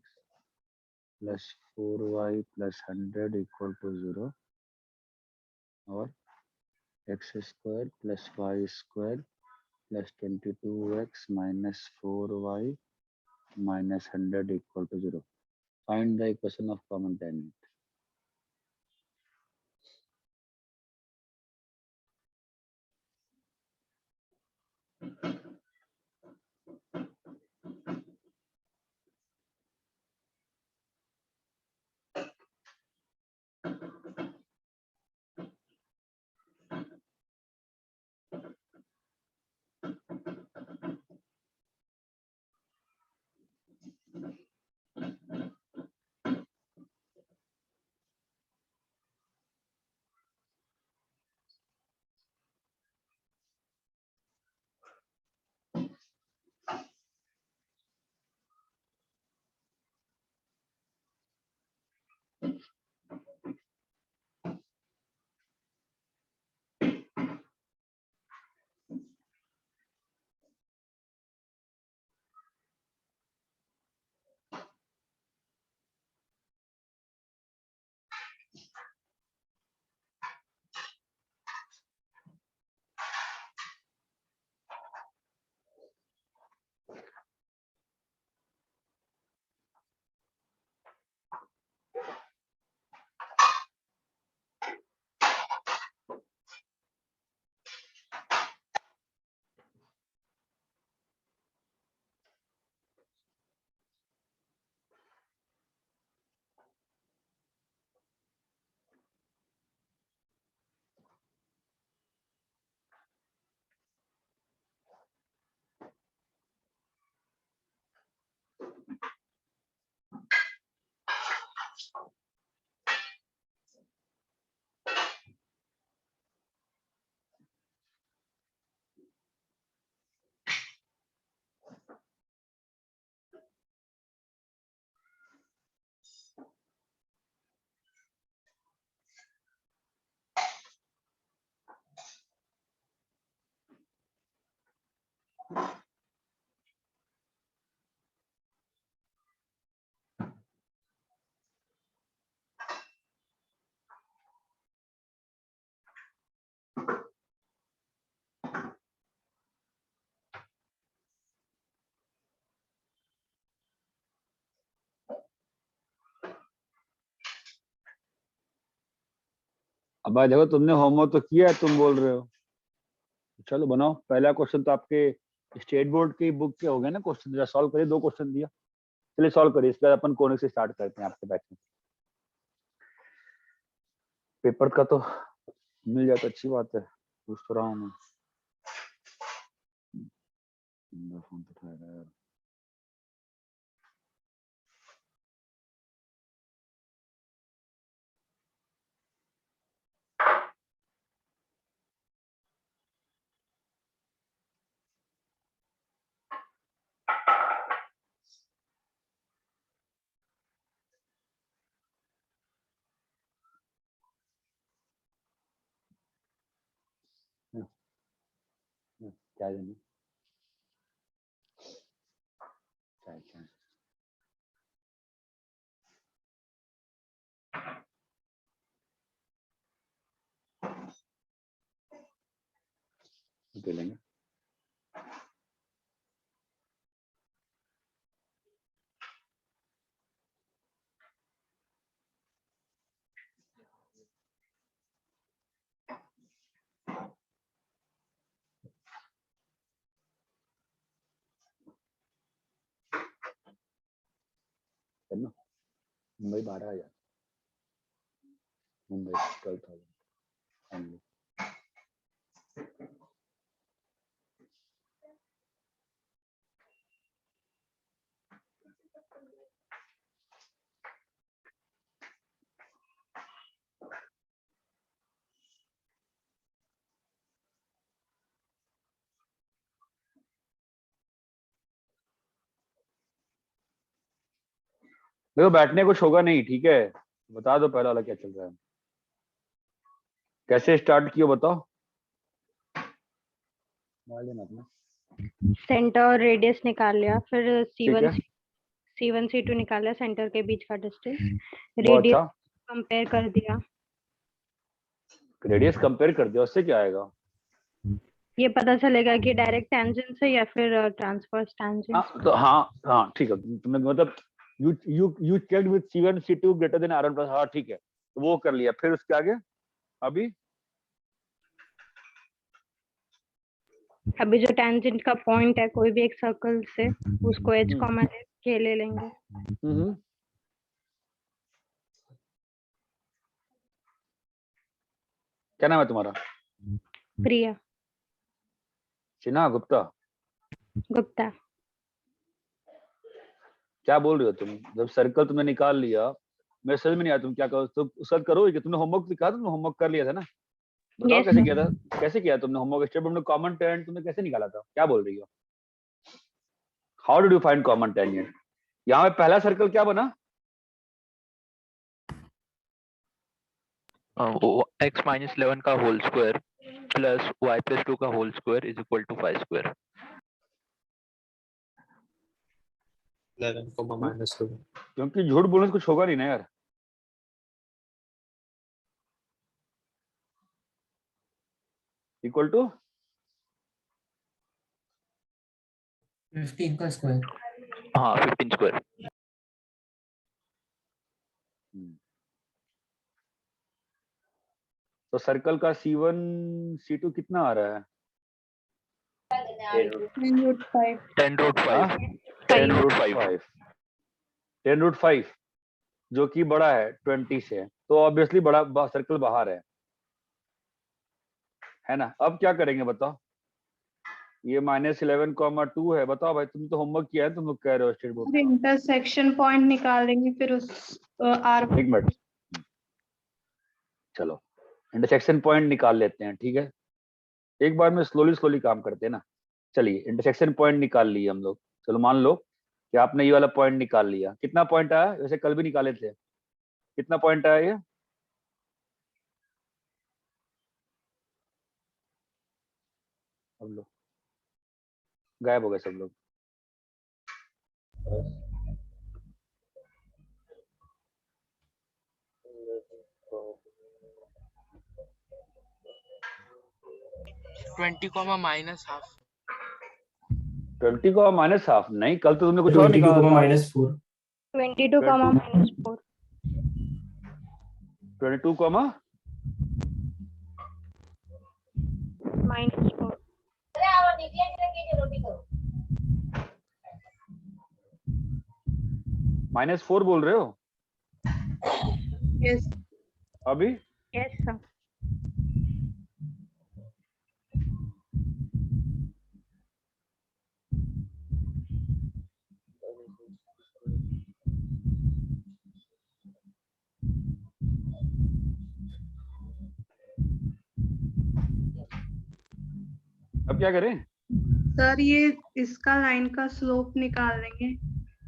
plus 4y plus 100 equal to 0 और x square plus y square plus 22x minus 4y minus 100 equal to 0. Find the equation of common tangent. अब भाई देखो तुमने होमवर्क तो किया है, तुम बोल रहे हो। चलो बनाओ, पहला क्वेश्चन तो आपके स्टेट बोर्ड की बुक के हो गए ना क्वेश्चन, जरा सॉल्व करिए, 2 क्वेश्चन दिया, चलिए सॉल्व करिए, इसके बाद अपन कोने से स्टार्ट करते हैं आपके बैच में। पेपर का तो मिल जाए तो अच्छी बात है, पूछ तो रहा हूँ मैं। मेरा फोन तो उठाएगा यार। क्या जाने क्या दे लेंगे। चलो मुंबई 12,000, मुंबई 12,000। देखो बैठने कुछ होगा नहीं, ठीक है, बता दो पहला वाला क्या चल रहा है, कैसे स्टार्ट किया बताओ। मार देना अपना। सेंटर और रेडियस निकाल लिया, फिर ठीक है, C1 C2 निकाल लिया, सेंटर के बीच का डिस्टेंस, बहुत रेडियस अच्छा, कंपेयर कर दिया। रेडियस कंपेयर कर दिया, उससे क्या आएगा? ये पता चलेगा कि डायरेक्ट टेंजेंट है या फिर ट्रांसवर्स हाँ टेंजेंट। तो हाँ ठीक है, तुमने मतलब you checked with C1 C2 greater than R1 plus, हाँ ठीक है, तो वो कर लिया, फिर उसके आगे अभी जो टेंजेंट का पॉइंट है कोई भी एक सर्कल से, उसको h कॉमा के ले लेंगे। क्या नाम है तुम्हारा? प्रिया सिन्हा गुप्ता? गुप्ता। क्या बोल रही हो तुम? जब सर्कल तुमने निकाल लिया, मेरे समझ में नहीं आया तुम क्या करो, तो उसका करो कि तुमने होमवर्क लिखा, तुमने होमवर्क कर लिया था ना, बताओ Yes, कैसे sir. किया था, कैसे किया तुमने होमवर्क? स्टेप में कॉमन टेंजेंट तुमने कैसे निकाला था, क्या बोल रही हो? How did you find common tangent? यहाँ पे पहला सर्कल क्या बना? x minus 11 का whole square plus y plus 2 का whole square is equal to 5 square. 11 minus 2। क्योंकि झूठ बोलने से कुछ होगा नहीं ना यार। इक्वल टू 15 का स्क्वायर। हाँ 15 स्क्वायर। तो सर्कल का C1 C2 कितना आ रहा है? 10 root 5। 10 root 5 जो कि बड़ा है 20 से, तो ऑब्वियसली बड़ा सर्कल बाहर है ना। अब क्या करेंगे बताओ? ये -11,2 है, बताओ भाई, तुम तो होमवर्क किया है, तुम लोग कह रहे हो स्टेट बोर्ड। इंटरसेक्शन पॉइंट निकालेंगे, फिर उस R एक मिनट, चलो इंटरसेक्शन पॉइंट निकाल लेते हैं, ठीक है, एक बार में स्लोली काम करते हैं ना। चलिए इंटरसेक्शन पॉइंट निकाल लिए हम लोग, चलो मान लो कि आपने ये वाला पॉइंट निकाल लिया, कितना पॉइंट आया? वैसे कल भी निकाले थे, कितना पॉइंट आया ये? अब लो, गायब हो गए सब लोग। -20 20 को -12 नहीं, कल तो तुमने कुछ और निकाला था। -4। 22, -4। 22, -4 -4 बोल रहे हो यस अभी? यस सर अब क्या करें? सर ये इसका लाइन का स्लोप निकाल देंगे,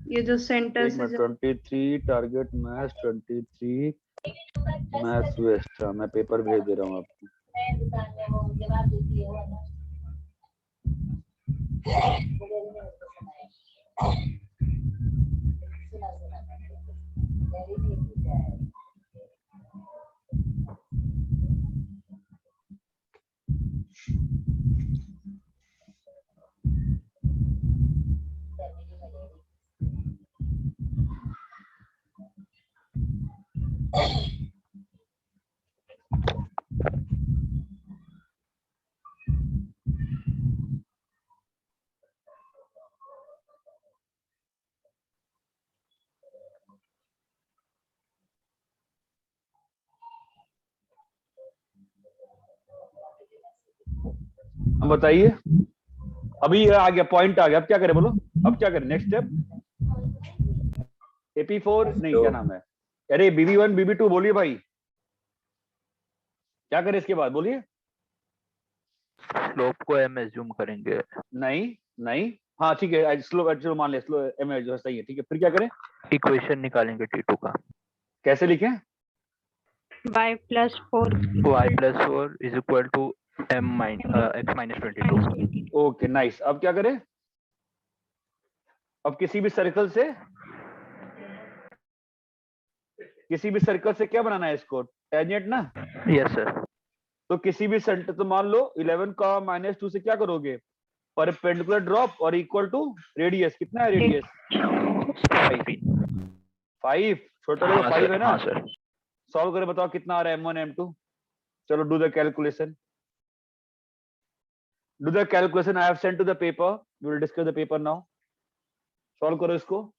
ये जो सेंटर एक से मिनट, 23 टारगेट मैथ्स, 23 मैथ्स वेस्ट। मैं पेपर भेज दे रहा हूँ आपको। अब बताइए, अभी ये आ गया, पॉइंट आ गया। अब क्या करें बोलो? अब क्या करें? नेक्स्ट स्टेप AP4 नहीं, क्या नाम है, अरे BB1 BB2 बोलिए भाई, क्या करें इसके बाद? बोलिए। स्लोप को m एज्यूम करेंगे। नहीं नहीं, हाँ ठीक है, स्लो चलो मान ले, स्लो M जो सही है, ठीक है। फिर क्या करें? इक्वेशन निकालेंगे T2 का। कैसे लिखें? y + 4 y + 4 is equal to x - 22। Okay nice. अब क्या करें? अब किसी भी सर्कल से क्या बनाना है इसको? टेंजेंट ना? Yes sir. तो किसी भी सेंटर, तो मान लो 11 का -2 से क्या करोगे? परपेंडिकुलर ड्रॉप और इक्वल टू रेडियस। कितना है रेडियस? 5। छोटा वाला 5 है ना? हाँ सर। सॉल्व करें, बताओ कितना आ रहा है M1 M2? चलो do the calculation, I have sent to the paper, we will discuss the paper now. Solve करो इसको।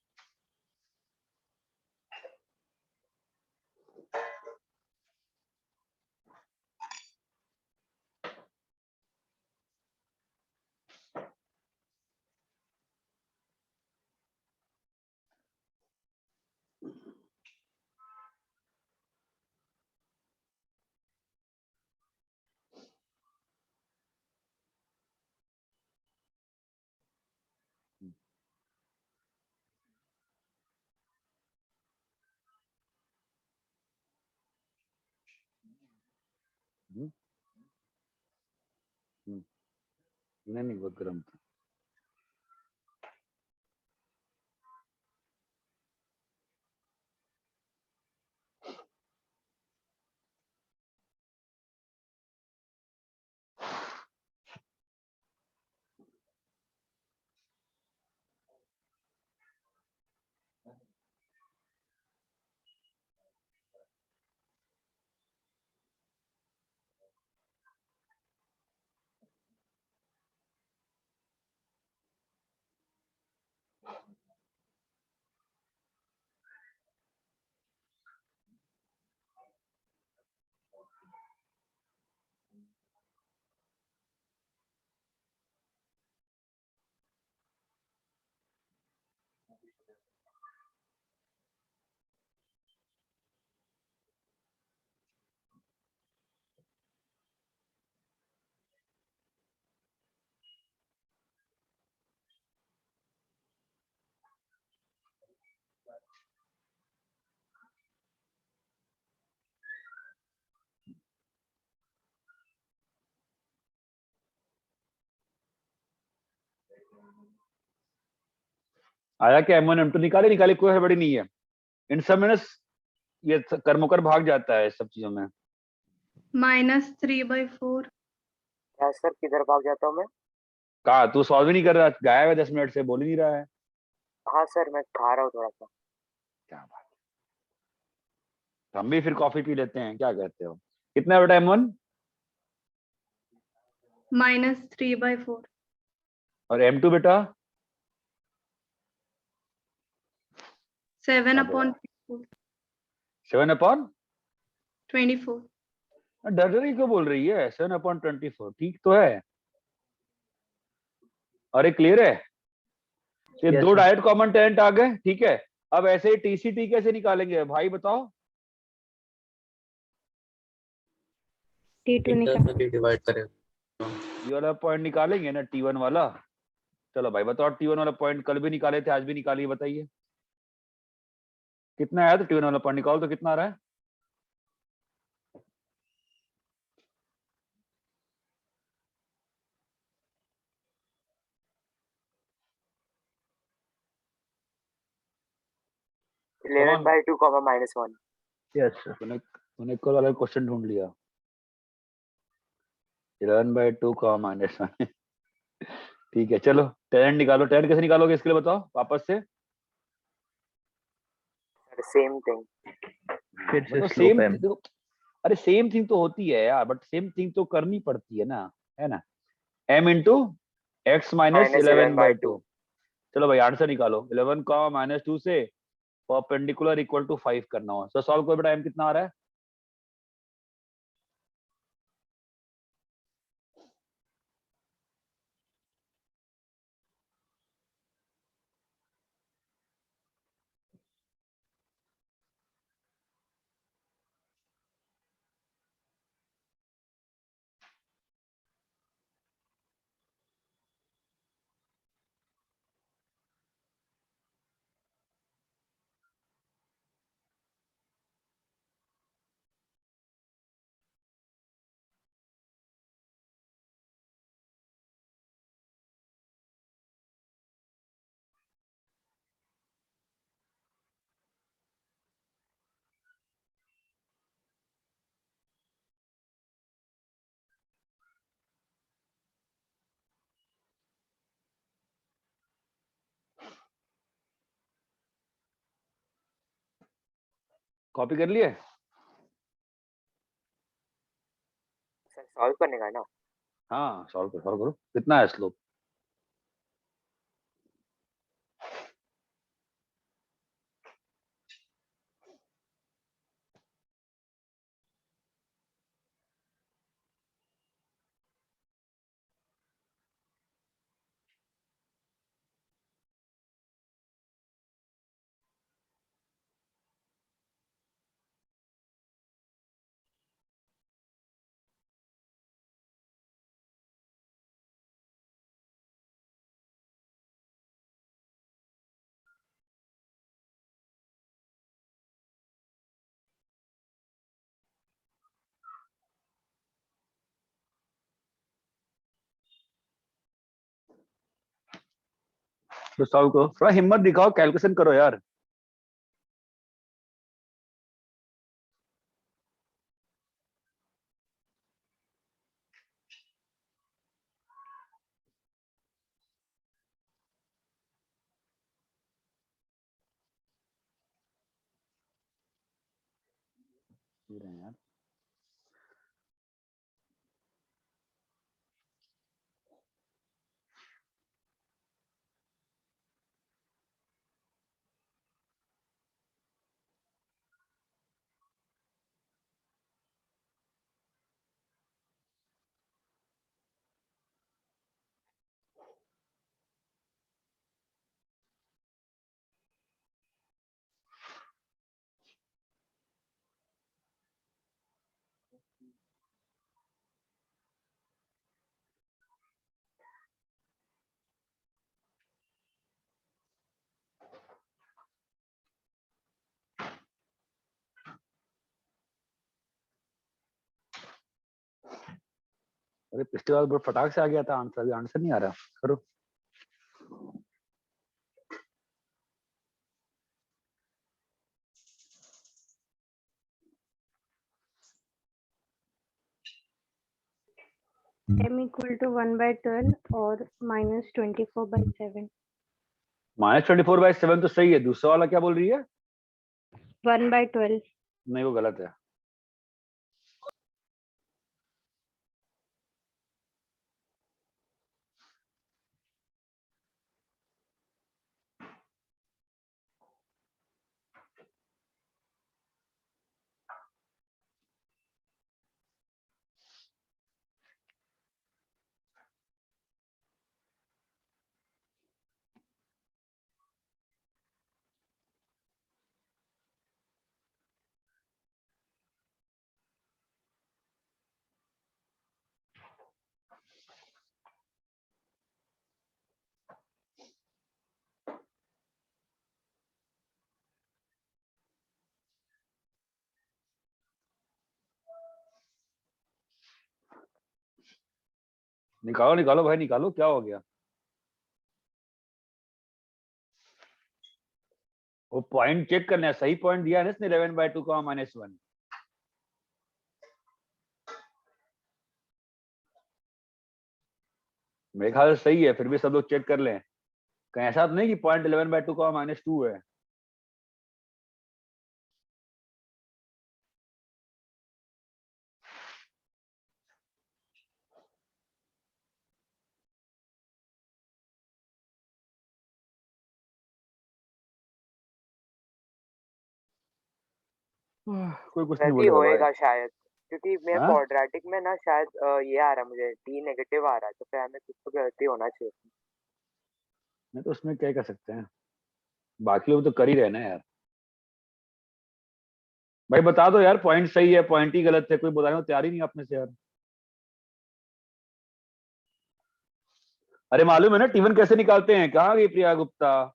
नहीं बहुत गर्म था। आया क्या? M1 M2 निकाले, कोई हड़बड़ी नहीं है। इन सब में ना ये कर्मकर भाग जाता है इस सब चीजों में। -3/4 क्या सर, किधर भाग जाता हूँ मैं? कहा तू सॉल्व ही नहीं कर रहा, गायब है 10 मिनट से, बोल ही नहीं रहा है। हाँ सर, मैं खा रहा हूँ थोड़ा सा। क्या बात, हम भी फिर कॉफी पी लेते हैं, क्या कहते हो? कितना बेटा M1? -3/4 और m2 बेटा 7/24 7/24 डर रही क्यों बोल रही है? 7/24 ठीक तो है। अरे क्लियर है? ये Yes, दो sir. डायरेक्ट कॉमन टेंट आ गए, ठीक है। अब ऐसे ही टीसीटी कैसे निकालेंगे भाई बताओ? T2 निकाल इंटरनली डिवाइड करें। ये वाला पॉइंट निकालेंगे ना T1 वाला। चलो भाई बताओ, T1 वाला पॉइंट कल भी निकाले थे, आज भी निकालिए, बताइए कितना आया? तो T1 वाला पॉइंट निकालो तो कितना आ रहा है? (11/2, -1). यस मैंने कल वाला क्वेश्चन ढूंढ लिया। 11/2 -1 ठीक है चलो टेन निकालो। टेन कैसे निकालोगे इसके लिए बताओ वापस से? Same thing. फिर से मतलब स्लोप सेम, m. देखो अरे सेम थिंग तो होती है यार, बट सेम थिंग तो करनी पड़ती है ना m इंटू x -11/2। चलो भाई आंसर निकालो। 11 -2 से परपेंडिकुलर इक्वल टू 5 करना हो तो सॉल्व करो बेटा। m कितना आ रहा है? कॉपी कर लिए? सर सॉल्व करने का ना? हाँ सॉल्व करो। कितना है स्लोप? तो सॉल्व करो, थोड़ा हिम्मत दिखाओ, कैलकुलेशन करो यार। यार अरे पिछली बार बहुत फटाक से आ गया था आंसर, अभी आंसर नहीं आ रहा। करो। m = 1/12 और -24/7 -24/7 तो सही है। दूसरा वाला क्या बोल रही है? 1/12 नहीं वो गलत है। निकालो निकालो भाई निकालो, क्या हो गया? वो पॉइंट चेक करना है, सही पॉइंट दिया है ना इसने 11/2 -1। मेरे ख्याल से सही है, फिर भी सब लोग चेक कर लें, कहीं ऐसा तो नहीं कि पॉइंट 11/2 -2 है। कोई कुछ नहीं वैसे ही बोलेगा भाई। होएगा शायद, क्योंकि मेरा हाँ क्वाड्रेटिक में ना शायद ये आ रहा है, मुझे डी नेगेटिव आ रहा है, तो फिर हमें कुछ तो गलती होना चाहिए। नहीं तो उसमें क्या कर सकते हैं, बाकी लोग तो कर ही रहे ना यार। भाई बता दो यार, पॉइंट सही है पॉइंट ही गलत है, कोई बताने को तैयार ही नहीं अपने से यार। अरे मालूम है ना T1 कैसे निकालते हैं? कहाँ गई प्रिया गुप्ता?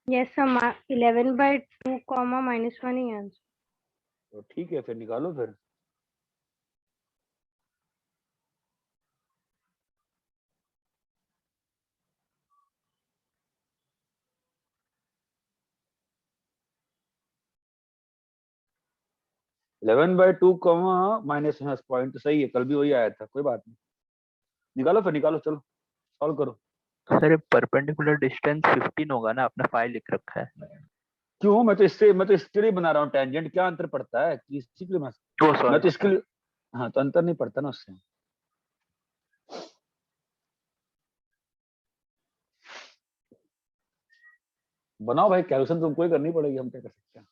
यस सर, 11/2 -1 ही आंसर। तो ठीक है फिर निकालो फिर। (11/2, -1) पॉइंट तो सही है, कल भी वही आया था, कोई बात नहीं। निकालो फिर निकालो, चलो सॉल्व करो। सर परपेंडिकुलर डिस्टेंस 15 होगा ना, आपने 5 लिख रखा है। क्यों? मैं तो इसके लिए बना रहा हूँ टेंजेंट, क्या अंतर पड़ता है कि इसी के लिए मैं ओ तो सॉरी, इसके लिए। हाँ तो अंतर नहीं पड़ता ना उससे। बनाओ भाई, कैलकुलेशन तुमको ही करनी पड़ेगी, हम क्या कर सकते हैं।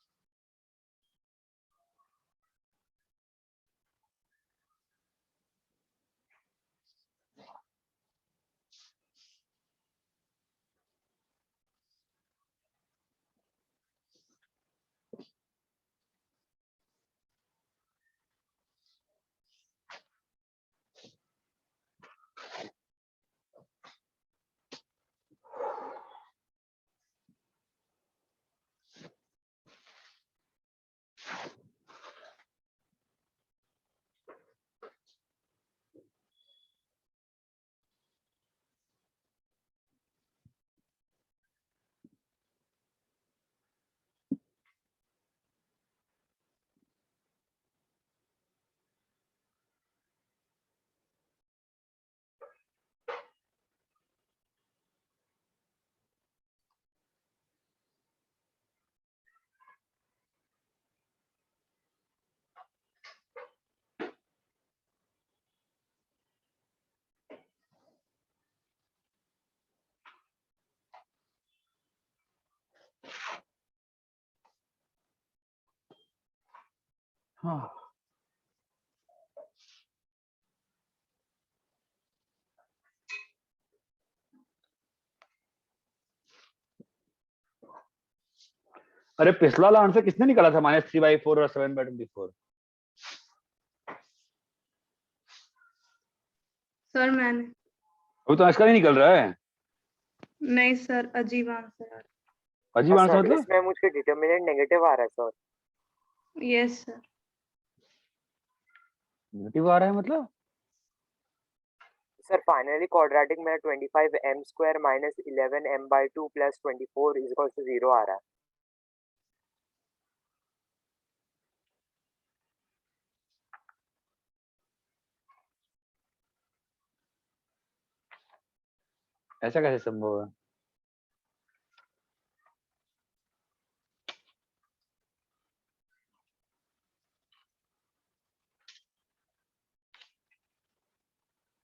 हाँ अरे पिछला वाला आंसर किसने निकाला था? -3/4 और 7/24। सर मैंने। अभी तो इसका नहीं निकल रहा है। नहीं सर, अजीब आंसर। अजीब आंसर सर मतलब? इसमें मुझे डिटर्मिनेंट नेगेटिव आ रहा है सर। Yes sir. नेगेटिव आ रहा है मतलब? सर फाइनली क्वाड्रेटिक में 25m² -11m/2 + 24 = 0 आ रहा है। ऐसा कैसे संभव है?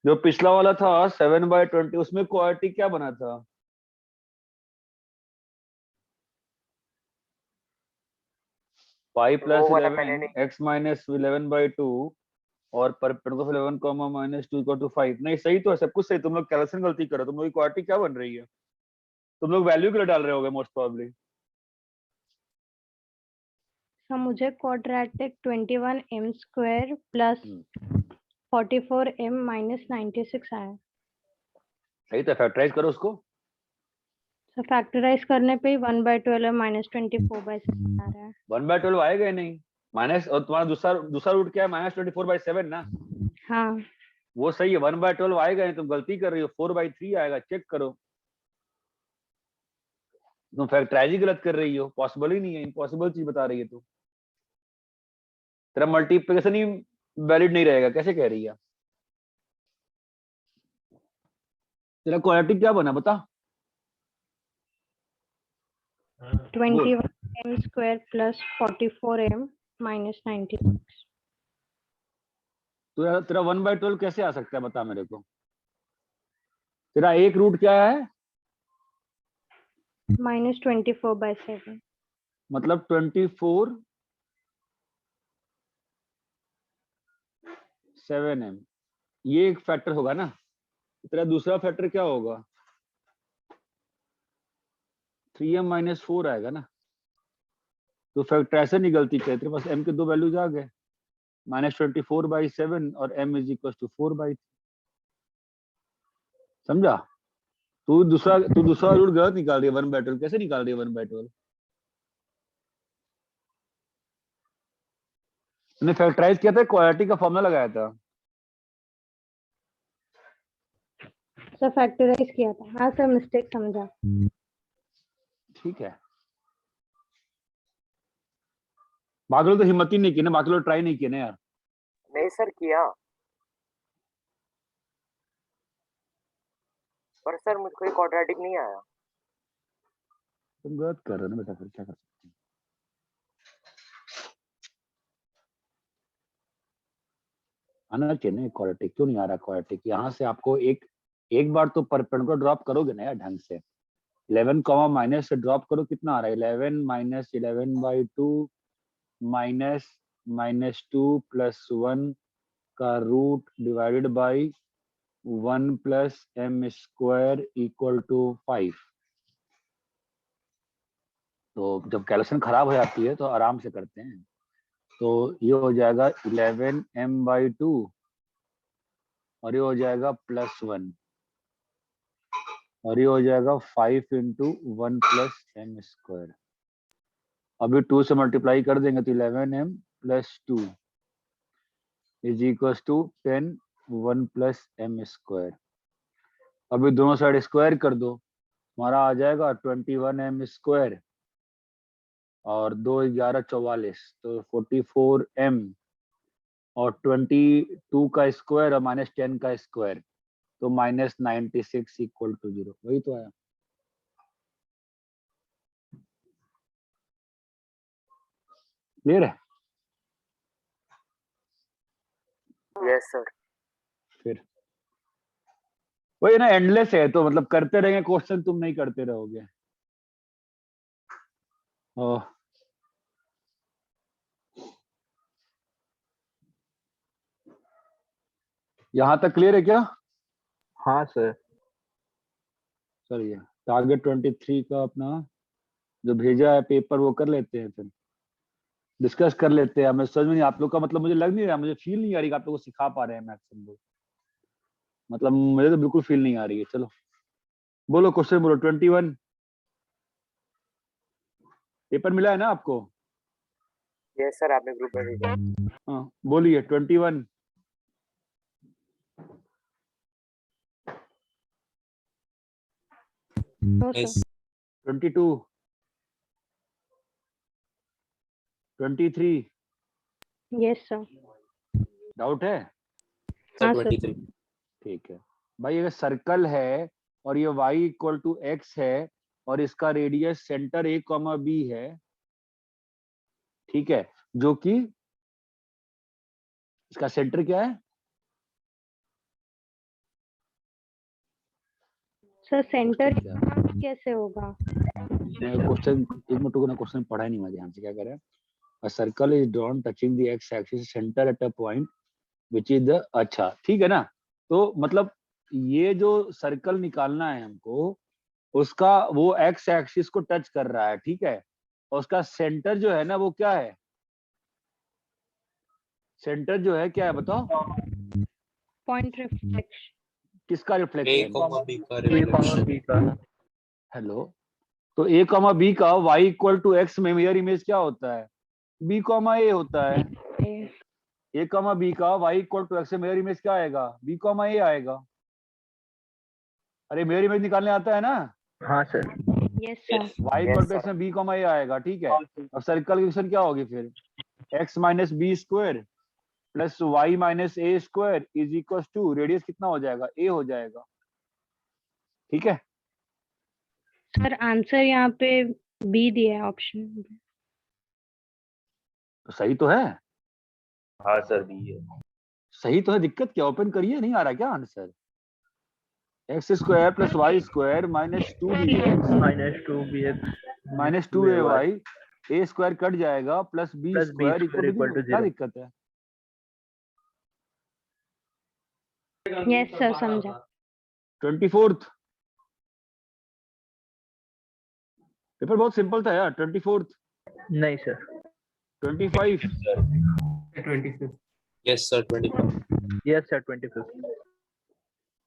जो पिछला वाला था 7/20, उसमें क्वाड्रेटिक क्या बना था? पाई वो वाला +11 मैंने नहीं। x -11/2 और परपेंडिकुलर 11, -2 = 5। नहीं सही तो है, सब कुछ सही। तुम लोग कैलकुलेशन गलती करो, तुम लोग की क्वाड्रेटिक क्या बन रही है? तुम लोग वैल्यू के लिए डाल रहे होगे मोस्ट प्रोबेबली। सर मुझे क्वाड्रेटिक 21m² + 44m -96 आया। सही तो, फैक्टराइज करो उसको। सर फैक्टराइज करने पे ही 1/12 -24/7 आ रहा है। 1/12 आएगा ही नहीं। माइनस, और तुम्हारा दूसरा रूट क्या है? -24/7 ना। हाँ वो सही है, 1/12 आएगा नहीं, तुम गलती कर रही हो, 4/3 आएगा, चेक करो। तुम फैक्टराइज ही गलत कर रही हो, पॉसिबल ही नहीं है, इम्पॉसिबल चीज बता रही है तू। तेरा मल्टीप्लिकेशन ही वैलिड नहीं रहेगा, कैसे कह रही है? तेरा क्वाड्रेटिक क्या बना बता? 21m square plus 44m minus 96. तो यार तेरा 1/12 कैसे आ सकता है बता मेरे को? तेरा एक रूट क्या है? Minus 24/7. मतलब 24 7m, ये एक फैक्टर होगा ना। तेरा दूसरा फैक्टर क्या होगा? 3m - 4 आएगा ना। तो फैक्टराइजेशन ही गलती है, तेरे पास m के दो वैल्यूज आ गए, -24/7 और m = 4/3। समझा? तू दूसरा रूट गलत निकाल रही है। 1/12 कैसे निकाल रही है? 1/12 तूने फैक्टराइज किया था, क्वाड्रेटिक का फॉर्मूला लगाया था। सर फैक्टराइज किया था। हाँ सर, मिस्टेक समझा। ठीक है, बाकी लोग तो हिम्मत ही नहीं की ना, बाकी लोग ट्राई नहीं किए ना यार। नहीं सर किया, पर सर मुझको क्वाड्रेटिक नहीं आया। तुम गलत कर रहे हो ना बेटा, फिर क्या कर सकते हैं। आना चाहिए ना क्वाड्रेटिक, क्यों नहीं आ रहा क्वाड्रेटिक? यहाँ से आपको एक बार तो परपेंडिकुलर ड्रॉप करोगे ना यार ढंग से। 11 कॉमा माइनस से ड्रॉप करो, कितना आ रहा है? 11 - 11/2 -2 + 1 का रूट डिवाइडेड बाई 1 + m² = 5। तो जब कैलकुलेशन खराब हो जाती है तो आराम से करते हैं। तो ये हो जाएगा 11m/2 और ये हो जाएगा +1 और ये हो जाएगा 5 × 1 + m²। अभी 2 से मल्टीप्लाई कर देंगे तो 11m + 2 = 10 1 + m²। अभी दोनों साइड स्क्वायर कर दो, हमारा आ जाएगा 21m² और 2 11 44, तो 44m और 22 का स्क्वायर और -10 का स्क्वायर, तो -96 = 0। वही तो आया। क्लियर है? Yes sir. फिर वही ना, एंडलेस है, तो मतलब करते रहेंगे क्वेश्चन, तुम नहीं करते रहोगे। यहाँ तक क्लियर है क्या? हाँ सर। चलिए, टारगेट 23 का अपना जो भेजा है पेपर वो कर लेते हैं, फिर डिस्कस कर लेते हैं। हमें समझ में नहीं, आप लोग का मतलब मुझे लग नहीं रहा, मुझे फील नहीं आ रही कि आप लोग को सिखा पा रहे हैं मैथ्स हम लोग। मतलब मुझे तो बिल्कुल फील नहीं आ रही है। चलो बोलो, क्वेश्चन बोलो। 21 पेपर मिला है ना आपको? यस सर, आपने ग्रुप में भेजा। हाँ बोलिए। 21 no Yes. Sir. 22 23 yes sir. Doubt है? सर हाँ सर। 23. ठीक है भाई, अगर सर्कल है और ये y = x है और इसका रेडियस सेंटर a, b है, ठीक है, जो कि इसका सेंटर क्या है? सर सेंटर Question क्या है? कैसे होगा? क्वेश्चन एक मिनट रुको ना, क्वेश्चन पढ़ा नहीं मैं ध्यान से। क्या कह रहे हैं? A circle is drawn touching the x axis center at a point which is the, अच्छा ठीक है ना। तो मतलब ये जो सर्कल निकालना है हमको, उसका वो x एक्सिस को टच कर रहा है, ठीक है, और उसका सेंटर जो है ना वो क्या है? सेंटर जो है क्या है बताओ? Point reflection. किसका A, रिफ्लेक्शन? B का reflection. हेलो, तो a, b का y = x में मिरर इमेज क्या होता है? b, a होता है। ए कॉमा बी का y इक्वल टू एक्स से मिरर इमेज क्या आएगा, बी कॉमा ए आएगा। अरे मिरर इमेज निकालने आता है ना। हाँ सर। Yes sir. y equal to x में बी कॉमा ए आएगा, ठीक है। अब सर्कल की क्वेश्चन क्या होगी फिर, x minus b square plus y minus a square is equal to radius कितना हो जाएगा, ए हो जाएगा, ठीक है। सर आंसर यहाँ पे बी दिया है ऑप्शन। तो सही तो है, हाँ सर बी है। सही तो है, दिक्कत क्या, ओपन करिए, नहीं आ रहा क्या answer. X square plus Y square minus two B X minus two A Y A square cut जाएगा plus B square equal to, क्या दिक्कत है। यस सर समझा। 24th पेपर बहुत सिंपल था यार। 24th नहीं sir. 25 25। Yes sir 25। Yes sir 25।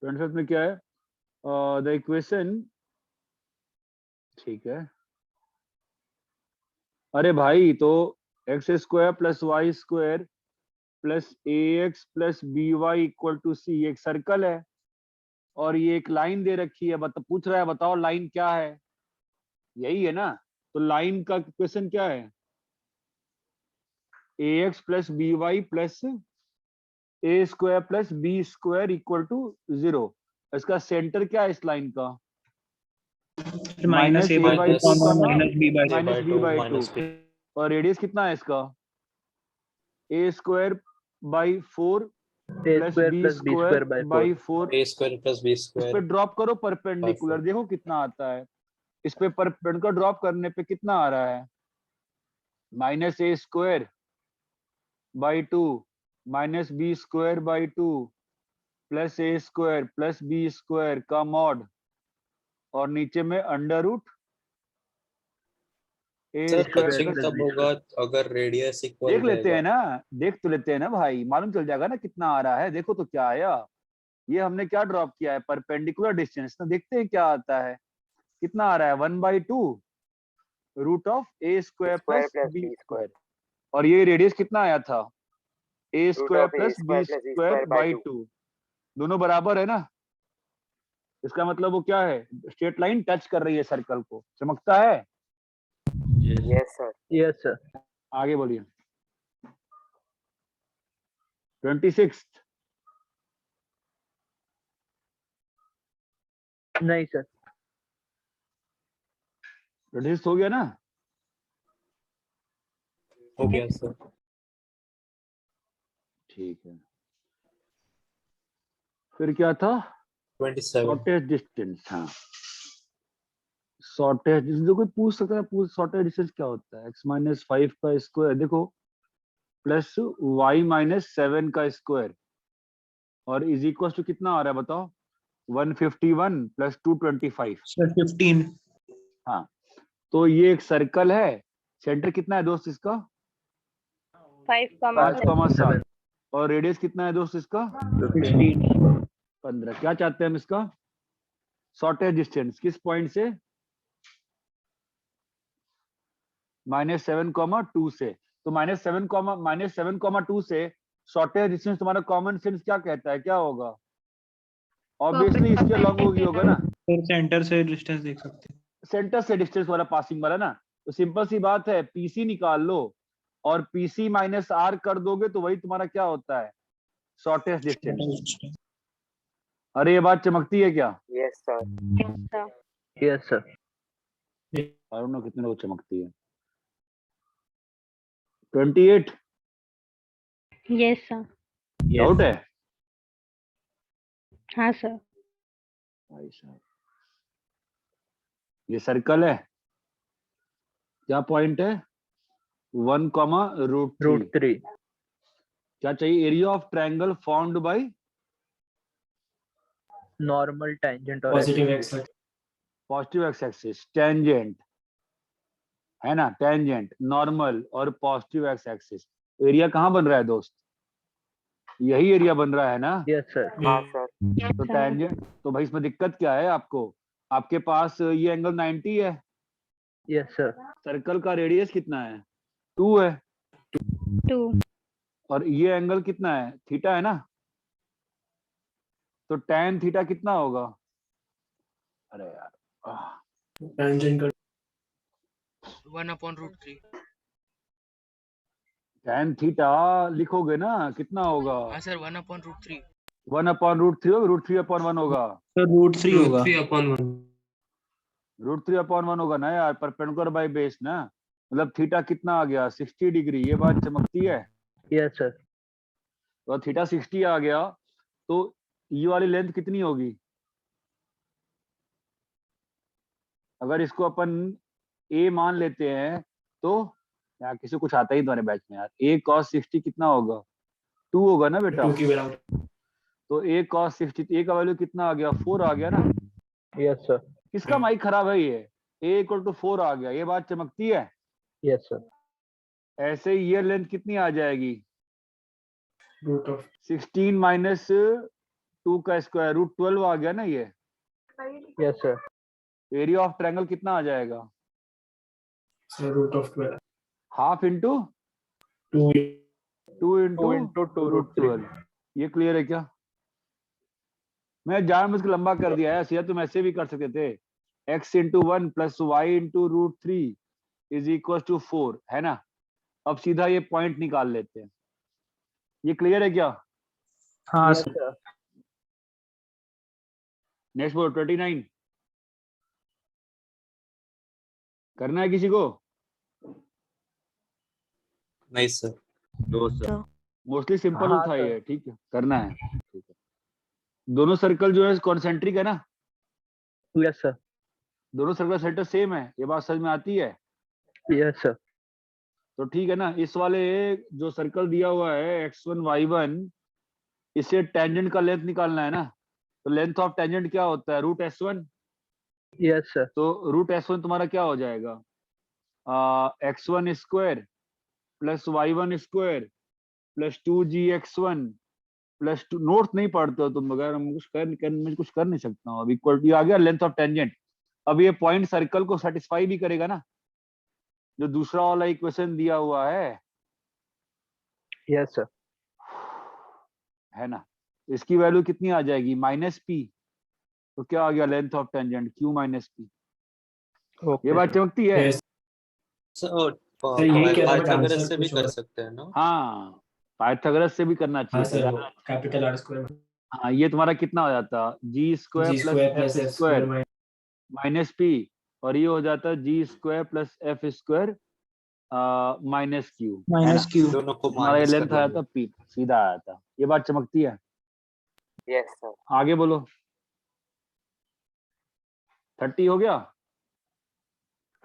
25 में क्या है, द इक्वेशन, ठीक है। अरे भाई तो x square plus Y square plus A X plus B Y equal to C, एक सर्कल है और ये एक लाइन दे रखी है, पूछ रहा है बताओ लाइन क्या है, यही है ना। तो लाइन का क्वेश्चन क्या है, A X plus B Y plus A square plus B square equal to 0। इसका सेंटर क्या है इस लाइन का, minus A by two minus B by two, और रेडियस कितना है इसका, A square by 4 plus B square by 4। A square plus B इस स्क्वायर। पे ड्रॉप करो परपेंडिकुलर, देखो कितना आता है। इस पे परपेंडिकुलर ड्रॉप करने पे कितना आ रहा है, minus a square by 2 minus b square by 2 plus A square plus B square का मॉड, और नीचे में under root a sir square touching plus तब बी होगा स्क्वायर। अगर रेडियस इक्वल देख लेते हैं ना, देख तो लेते हैं ना भाई, मालूम चल जाएगा ना कितना आ रहा है। देखो तो क्या आया, ये हमने क्या ड्रॉप किया है, परपेंडिकुलर डिस्टेंस, तो देखते हैं क्या आता है। कितना आ रहा है, 1/2 root of A square plus B square, और ये रेडियस कितना आया था, A square plus B square by 2, दोनों बराबर है ना। इसका मतलब वो क्या है, स्ट्रेट लाइन टच कर रही है सर्कल को, चमकता है। Yes sir. Yes sir. आगे बोलिए। 26 नहीं सर। 26 हो गया ना। हो गया सर। ठीक है, फिर क्या था, 27। Shortest distance. हाँ शॉर्टेस्ट डिस्टेंस, जो कोई पूछ सकता है, पूछ शॉर्टेस्ट डिस्टेंस क्या होता है, x माइनस 5 का स्क्वायर देखो प्लस y माइनस 7 का स्क्वायर, और इज इक्वल टू कितना आ रहा है बताओ, 151 प्लस 225 सर 15। हाँ तो ये एक सर्कल है, सेंटर कितना है दोस्त इसका, 5,7, और रेडियस कितना है दोस्त इसका, 15। क्या चाहते हैं हम इसका, शॉर्टेस्ट डिस्टेंस किस पॉइंट से, -7,2 से। तो -7,2 से शॉर्टेस्ट डिस्टेंस तुम्हारा कॉमन सेंस क्या कहता है, क्या होगा, ऑब्वियसली इसके अलॉन्ग होगी होगा ना। सेंटर से डिस्टेंस देख सकते हैं, सेंटर से डिस्टेंस वाला पासिंग वाला ना। तो सिंपल सी बात है, पीसी निकाल लो और पीसी माइनस आर कर दोगे तो वही तुम्हारा क्या होता है, शॉर्टेस्ट डिस्टेंस। अरे ये बात चमकती है क्या, yes sir. Yes sir. I don't know कितने लोग चमकती है। 28 यस सर। डाउट है हाँ सर। भाई साहब, ये सर्कल है, क्या पॉइंट है, 1,√3। क्या चाहिए, area of triangle formed by normal tangent और पॉजिटिव एक्स एक्सिस, टेंजेंट है ना, टेंजेंट नॉर्मल और पॉजिटिव एक्स एक्सिस। एरिया कहाँ बन रहा है दोस्त, यही एरिया बन रहा है ना। Yes sir. हाँ सर। तो टेंजेंट, तो भाई इसमें दिक्कत क्या है आपको, आपके पास ये एंगल 90 है, यस सर। सर्कल का रेडियस कितना है, 2 है, 2। और ये एंगल कितना है, थीटा है ना, तो tan थीटा कितना होगा? अरे यार, टेंजेंट का 1/√3। tan थीटा लिखोगे ना, कितना होगा? हाँ सर 1/√3। 1/√3 होगा, √3/1 होगा, √3 होगा। 3/1 √3/1 होगा ना यार, परपेंडिकुलर बाय बेस ना, मतलब थीटा कितना आ गया, 60 डिग्री। ये बात चमकती है। Yes sir. तो थीटा 60 आ गया, तो ये वाली लेंथ कितनी होगी? अगर इसको अपन a मान लेते हैं तो, यार किसी को कुछ आता ही तुम्हारे बैच में यार, a cos 60 कितना होगा? 2 होगा ना बेटा। 2 की बराबर। तो a cos 60, a का वैल्यू कितना आ गया? 4 आ गया ना। Yes sir. किसका माइक खराब है? ये a = 4 आ गया। ये बात चमकती है। Yes sir. ऐसे ही ये लेंथ कितनी आ जाएगी? √ 16 - 2 का स्क्वायर, √12 आ गया ना ये। Yes sir. Area of triangle कितना आ जाएगा? Sir √12 half into 2 2 into √12। ये क्लियर है क्या? मैं जानबूझ के लंबा कर दिया है, सीधा तुम ऐसे भी कर सकते थे, x × 1 + y × √3 = 4, है ना। अब सीधा ये पॉइंट निकाल लेते हैं। ये क्लियर है क्या? हाँ सर। नेक्स्ट बोलो 29 करना है किसी को? नहीं सर। No sir. मोस्टली सिंपल हाँ था सर। ये, ठीक है, करना है। ठीक है, दोनों सर्कल जो है कॉन्सेंट्रिक है ना, यस सर। दोनों सर्कल सेंटर सेम है, ये बात समझ में आती है? Yes sir. तो ठीक है ना, इस वाले जो सर्कल दिया हुआ है x1 y1, इसे टेंजेंट का लेंथ निकालना है ना, तो लेंथ ऑफ टेंजेंट क्या होता है? √S1। Yes sir. तो √S1 तुम्हारा क्या हो जाएगा? x1 square + y1 square + 2gx1 + 2। Notes नहीं पढ़ते हो तुम, अगर मैं कुछ कर नहीं सकता हूँ। अब इक्वल टू आ गया लेंथ ऑफ टेंजेंट। अब ये पॉइंट सर्कल को सेटिस्फाई भी करेगा ना, जो दूसरा वाला इक्वेशन दिया हुआ है। Yes sir. है ना। इसकी वैल्यू कितनी आ जाएगी? -p। तो क्या आ गया length of tangent? q - p। ये बात चमकती है। सर ये क्या था पाइथागोरस से भी कुछ कर और? सकते हैं ना? हाँ, पाइथागोरस से भी करना हाँ चाहिए था सर, यार। वो कैपिटल R स्क्वायर हाँ, ये तुम्हारा कितना हो जाता? g² + f स्क्वायर -p, और ये हो जाता g² + f स्क्वायर -q, है ना। -q। दोनों को तुम्हारा ये माइनस कर लेंथ आया देंगे। था p, सीधा आया था। ये बात चमकती है। Yes sir. आगे बोलो। 30 हो गया।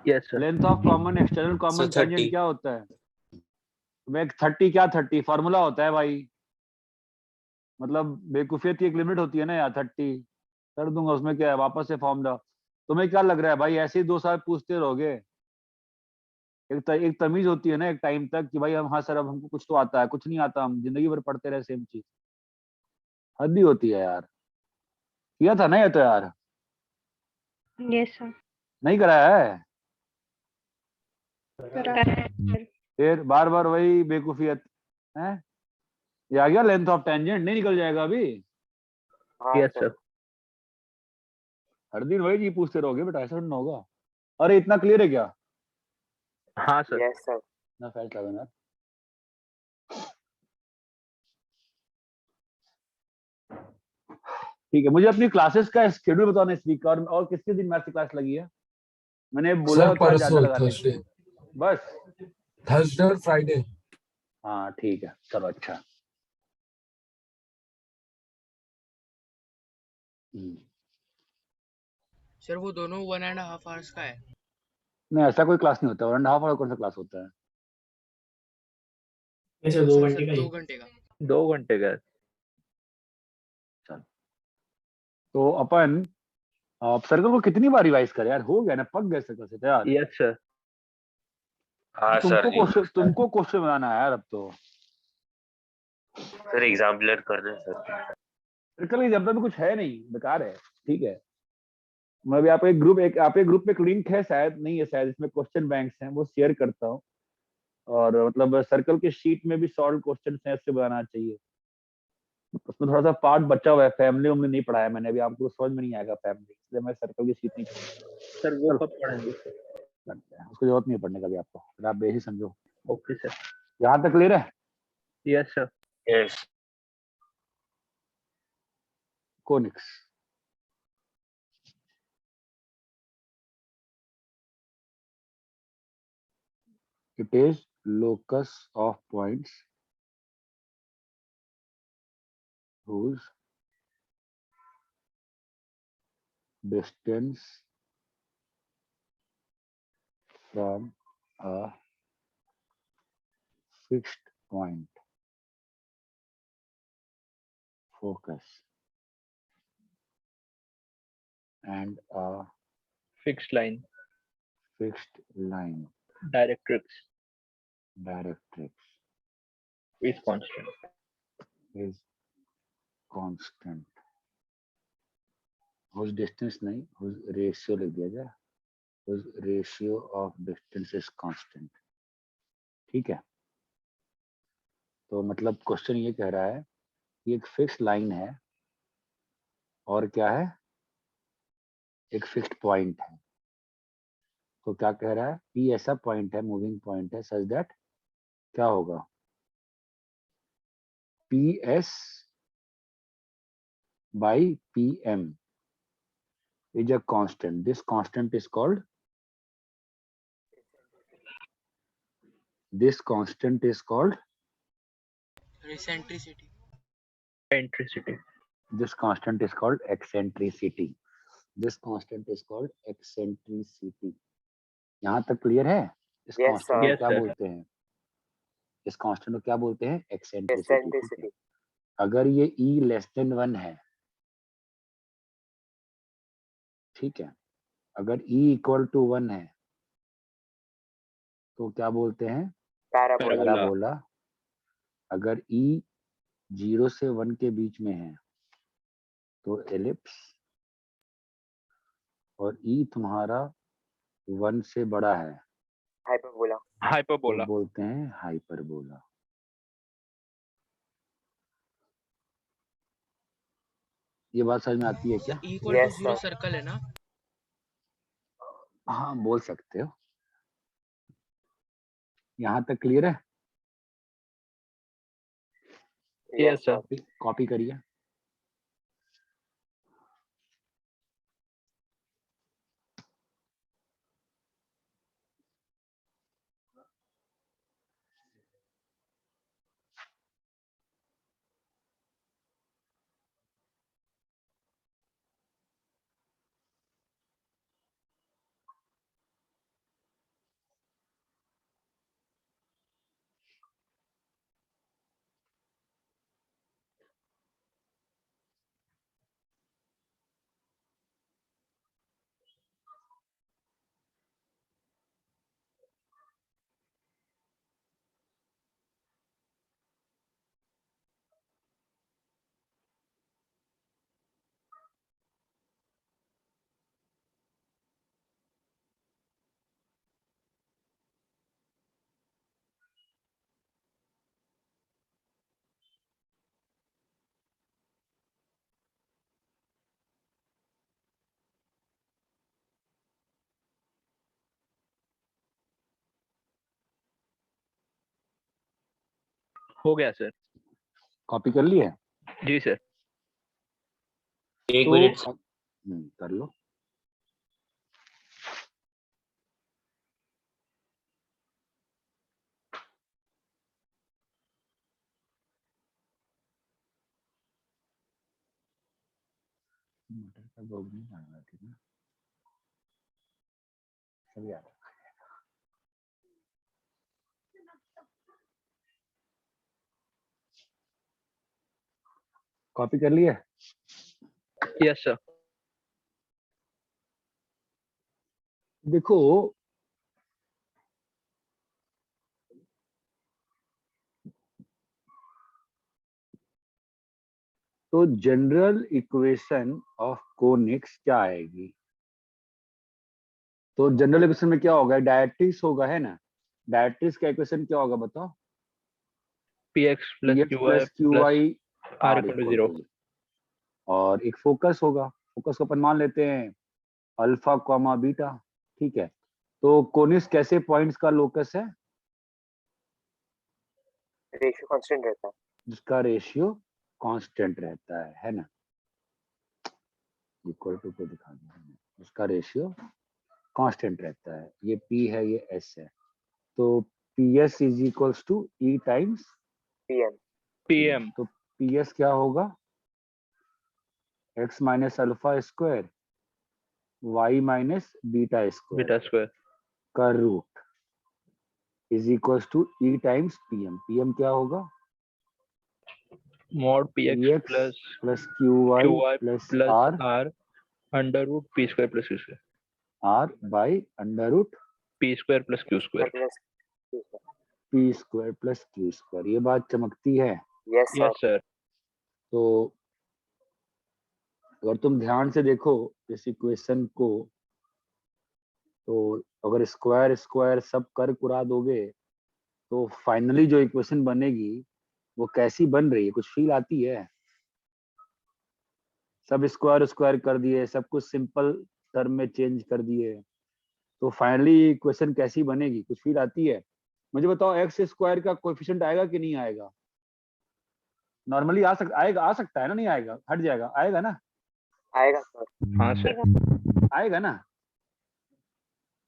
Yes sir. Length of common external common sir tangent 30। क्या होता है? मैं 30 क्या, 30 फॉर्मूला होता है भाई, मतलब बेवकूफियत की एक लिमिट होती है ना यार। 30 कर दूंगा, उसमें क्या है, वापस से फॉर्मूला। तुम्हें क्या लग रहा है भाई, ऐसे ही 2 साल पूछते रहोगे? एक तमीज होती है ना एक टाइम तक कि भाई हम, हाँ सर अब हमको कुछ तो आता है, कुछ नहीं आता, हम जिंदगी भर पढ़ते रहे सेम चीज। हद ही होती है यार। किया था ना ये तो यार, यस सर। नहीं कराया है? सर। फिर बार बार वही बेवकूफियत है। ये आ गया लेंथ ऑफ टेंजेंट, नहीं निकल जाएगा अभी? हाँ यस सर। सर। हर दिन वही जी पूछते रहोगे बेटा, ऐसा ना होगा। अरे इतना क्लियर है क्या? हाँ सर। Yes sir. ना फैट लगा ना। ठीक है, मुझे अपनी क्लासेस का शेड्यूल बताना इस वीक का, और किसके दिन मैथ्स की क्लास लगी है? मैंने बोला सर था ज्यादा परसों लगाने के लिए। बस। थर्सडे और फ्राइडे। हाँ ठीक है, चलो अच्छा। सर वो दोनों 1.5 आवर्स का है। नहीं, ऐसा कोई क्लास नहीं होता। 1.5 आवर कौन सा क्लास होता है? सर 2 घंटे का 2 ही। घंटे का। 2 घंटे का। तो अपन सर्कल को कितनी बार रिवाइज करें यार? हो गया ना, पक गए सर्कल से यार। Yes sir. हाँ सर जी। तुमको क्वेश्चन बनाना है यार अब तो। सर एग्जाम्पलर करना है सर। सर्कल की एग्जाम्पल में कुछ है नहीं, बेकार है। ठीक है, मैं अभी आप एक ग्रुप पे लिंक है शायद, नहीं है शायद, इसमें क्वेश्चन बैंक्स हैं, वो शेयर करता हूँ। और मतलब सर्कल के शीट में भी सॉल्व क्वेश्चन है, उससे बनाना चाहिए। उसमें थोड़ा सा पार्ट बचा हुआ है, फैमिली उमने नहीं पढ़ाया मैंने अभी, आपको समझ में नहीं आएगा फैमिली, इसलिए मैं सर्कल की शीट नहीं पढ़ाऊंगा। सर वो कब पढ़ेंगे? उसको जरूरत नहीं है पढ़ने का भी आपको, फिर आप बेही समझो। Okay sir. यहाँ तक क्लियर है? Yes sir. Yes conics it is locus of points whose distance from a fixed point focus and a Fixed line fixed line directrix is constant. is constant, whose distance नहीं, whose ratio लिख दिया जाए, whose ratio of distance is constant। ठीक है, तो मतलब क्वेश्चन ये कह रहा है कि एक फिक्स लाइन है और क्या है, एक फिक्स्ड पॉइंट है। तो क्या कह रहा है, P ऐसा पॉइंट है, मूविंग पॉइंट है, सच दैट क्या होगा, PS by PM is a constant. This constant is called Eccentricity. Eccentricity. this constant is called eccentricity. This constant is called eccentricity. यहाँ तक क्लियर है? इस Yes, कांस्टेंट को sir. Yes, क्या sir. बोलते हैं? इस कांस्टेंट को क्या बोलते हैं? एक्सेंट्रिसिटी। Eccentricity. अगर ये E लेस देन 1 है, ठीक है, अगर E इक्वल टू 1 है तो क्या बोलते हैं? Parabola. पैराबोला। अगर E 0 से 1 के बीच में है तो एलिप्स, और E तुम्हारा 1 से बड़ा है Hyperbola. Hyperbola. तो बोलते हैं हाइपरबोला। ये बात समझ में आती है क्या? Equal Yes, to 0 sir. Circle है ना? हाँ बोल सकते हो। यहाँ तक क्लियर है? Yes, sir. कॉपी करिए। हो गया सर। कॉपी कर लिए? जी सर। एक मिनट कर लो। मटर का भोग नहीं खाना ठीक ना, सब याद है। कॉपी कर लिया? Yes sir. देखो तो जनरल इक्वेशन ऑफ कोनिक्स क्या आएगी? तो जनरल इक्वेशन में क्या होगा? डायरेक्ट्रिक्स होगा, है ना? डायरेक्ट्रिक्स का इक्वेशन क्या होगा बताओ? px plus px qy plus qy plus r r equal to equal 0. to 0. और एक फोकस होगा, फोकस को अपन मान लेते हैं अल्फा कॉमा बीटा, ठीक है। तो कोनिस कैसे पॉइंट्स का लोकस है? रेशियो कांस्टेंट रहता है, जिसका रेशियो कांस्टेंट रहता है ना, इक्वल टू को दिखा दिया मैंने, उसका रेशियो कांस्टेंट रहता है। ये P है, ये S है, तो PS is equals to E times pm pm तो PS क्या होगा? x minus alpha square y minus beta square beta square का root is equals to E times PM। PM क्या होगा? mod px Px plus plus QY qy plus plus R r under root p square plus q square, R by under root p square plus q square. Plus P square plus Q square. ये बात चमकती है। Yes Yes sir, sir. तो अगर तुम ध्यान से देखो इस इक्वेशन को, तो अगर स्क्वायर स्क्वायर सब कर कुरा दोगे तो फाइनली जो इक्वेशन बनेगी वो कैसी बन रही है? कुछ फील आती है? सब स्क्वायर स्क्वायर कर दिए, सब कुछ सिंपल टर्म में चेंज कर दिए, तो फाइनली इक्वेशन कैसी बनेगी? कुछ फील आती है? मुझे बताओ, एक्स स्क्वायर का कोएफिशिएंट आएगा कि नहीं आएगा? नॉर्मली आ सकता है ना? नहीं आएगा, हट जाएगा, आएगा ना? आएगा सर, हाँ सर, आएगा ना?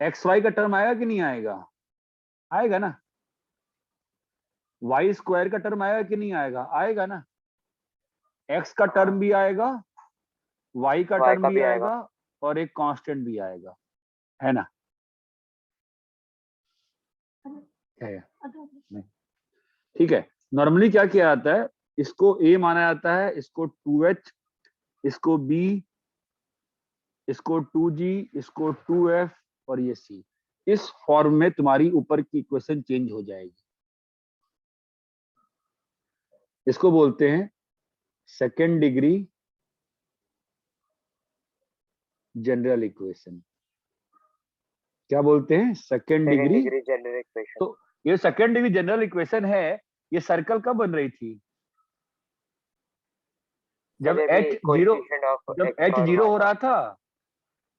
एक्स वाई का टर्म आएगा कि नहीं आएगा? आएगा ना? वाई स्क्वायर का टर्म आएगा कि नहीं आएगा? आएगा ना? एक्स का टर्म भी आएगा, वाई का Y टर्म का भी भी आएगा। आएगा, और एक कांस्टेंट भी आएगा, है ना? है नहीं? ठीक है। नॉर्मली क्या किया जाता है, इसको A माना जाता है, इसको 2H, इसको B, इसको 2G, इसको 2F और ये C। इस फॉर्म में तुम्हारी ऊपर की इक्वेशन चेंज हो जाएगी। इसको बोलते हैं सेकेंड डिग्री जनरल इक्वेशन। क्या बोलते हैं? Second second degree. Degree general equation. तो ये सेकेंड डिग्री जनरल इक्वेशन है, ये सर्कल कब बन रही थी? जब H जीरो, जब H जीरो हो रहा था,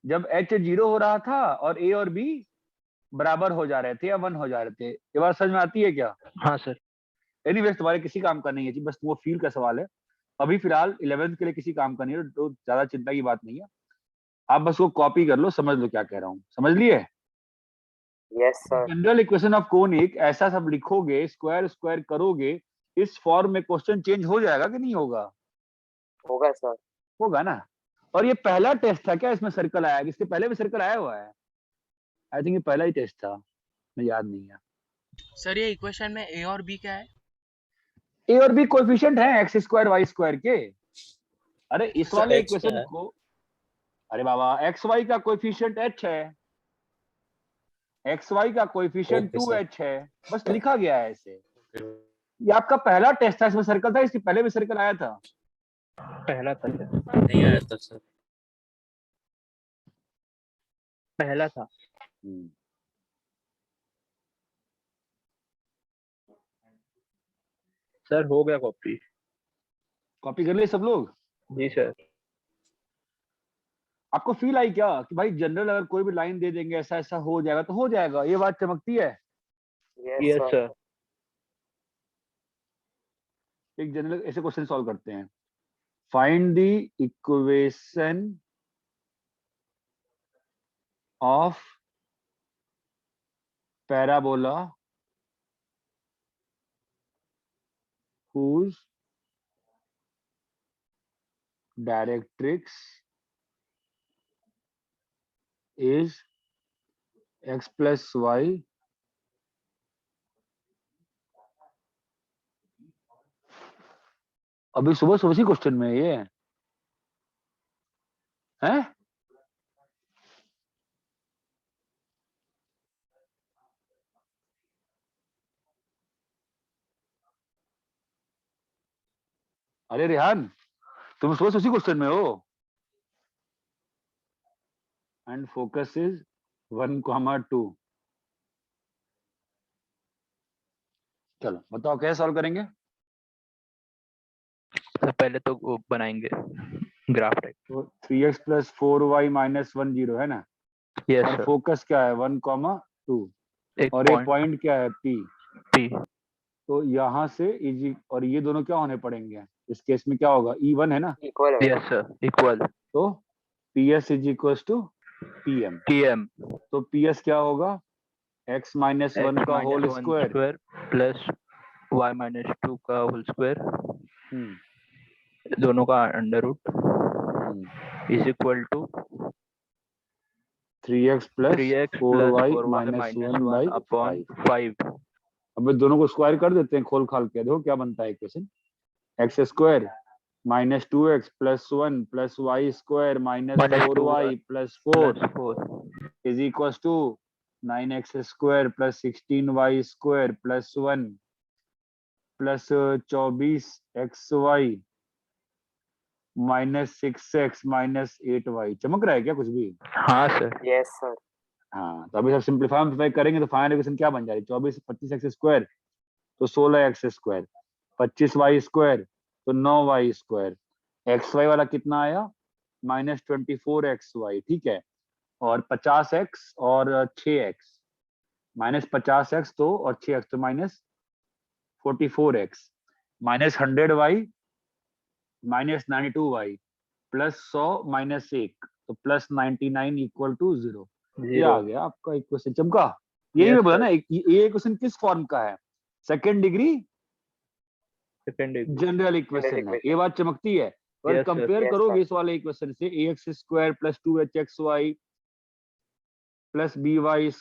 जब H जीरो हो रहा था और A और B बराबर हो जा रहे थे या 1 हो जा रहे थे। ये बात समझ में आती है क्या? हाँ सर, एनीवेज तुम्हारे किसी काम का नहीं है जी, बस वो फील का सवाल है। अभी फिलहाल 11th के लिए किसी काम का नहीं है, तो ज्यादा चिंता की बात नहीं है। आप बस वो कॉपी कर लो, समझ लो क्या कह रहा हूँ। समझ लिए? Yes sir, general equation of conic ऐसा सब लिखोगे, स्क्वायर स्क्वायर करोगे, इस फॉर्म में क्वेश्चन चेंज हो जाएगा कि नहीं होगा? होगा सर। होगा ना? और ये पहला टेस्ट था क्या इसमें सर्कल आया? इसके पहले भी सर्कल आया हुआ है? आई थिंक ये पहला ही टेस्ट था, मुझे याद नहीं है। सर ये इक्वेशन में a और b क्या है? ए और बी कोएफिशिएंट है एक्स स्क्वायर वाई स्क्वायर के। अरे इस तो वाले H क्या इक्वेशन है? को, अरे बाबा एक्स वाई का कोएफिशिएंट h है, एक्स वाई का कोएफिशिएंट Okay, sir. 2h है, बस लिखा गया है ऐसे। ये आपका पहला टेस्ट था, इसमें सर्कल था? इसके पहले भी सर्कल आया था? पहला था सर, नहीं आया था सर। पहला था। सर हो गया कॉपी। कॉपी कर लिए सब लोग? जी सर। आपको फील आई क्या कि भाई जनरल अगर कोई भी लाइन दे देंगे ऐसा ऐसा हो जाएगा तो हो जाएगा? ये बात चमकती है। Yes sir. एक जनरल ऐसे क्वेश्चन सॉल्व करते हैं। Find the equation of parabola whose directrix is x plus y अभी सुबह सुबह सी क्वेश्चन में ये है? अरे रेहान, तुम सुबह से उसी क्वेश्चन में हो। And focus is 1, 2। चलो बताओ कैसे सॉल्व करेंगे। तो पहले तो वो बनाएंगे ग्राफ टाइप। तो 3x + 4y - 1 0 है ना, यस और सर। फोकस क्या है 1, 2 एक और ये पॉइंट पॉइंट क्या है P। P। तो यहाँ से इजी, और ये दोनों क्या होने पड़ेंगे, इस केस में क्या होगा, E1 है ना, इक्वल है यस सर, इक्वल तो PS = PM। TM तो PS क्या होगा, x - 1 का होल स्क्वायर प्लस y - 2 का होल स्क्वायर, हम्म दोनों का under root hmm is equal to 3x + 3x + 4y - 4y - 1 upon 1/5। 5। अब दोनों को स्क्वायर कर देते हैं खोल खाल के, देखो क्या बनता है equation, x² - 2x + 1 + y² - 4y + 4 plus 4 = 9x² + 16y² + 1 + 24xy - 6x - 8y। चमक रहा है क्या कुछ भी। हाँ सर। Yes sir. हाँ, तो अभी सब सिंप्लीफाई करेंगे तो फाइनल इक्वेशन क्या बन जाएगी, 24 + 25x² तो 16x², 25y² तो 9y², xy वाला कितना आया -24xy, ठीक है, और 50x और 6x, -50x तो और 6x तो -44x, -100y -92y + 100 - 1 तो +99 = 0। ये आ गया आपका इक्वेशन। चमका, यही मैं बोला ना, ये इक्वेशन किस फॉर्म का है, second degree second general equation है, ये बात चमकती है। और Yes, sir. कंपेयर Yes, करोगे sir. इस वाले इक्वेशन से ax² + 2hxy + by²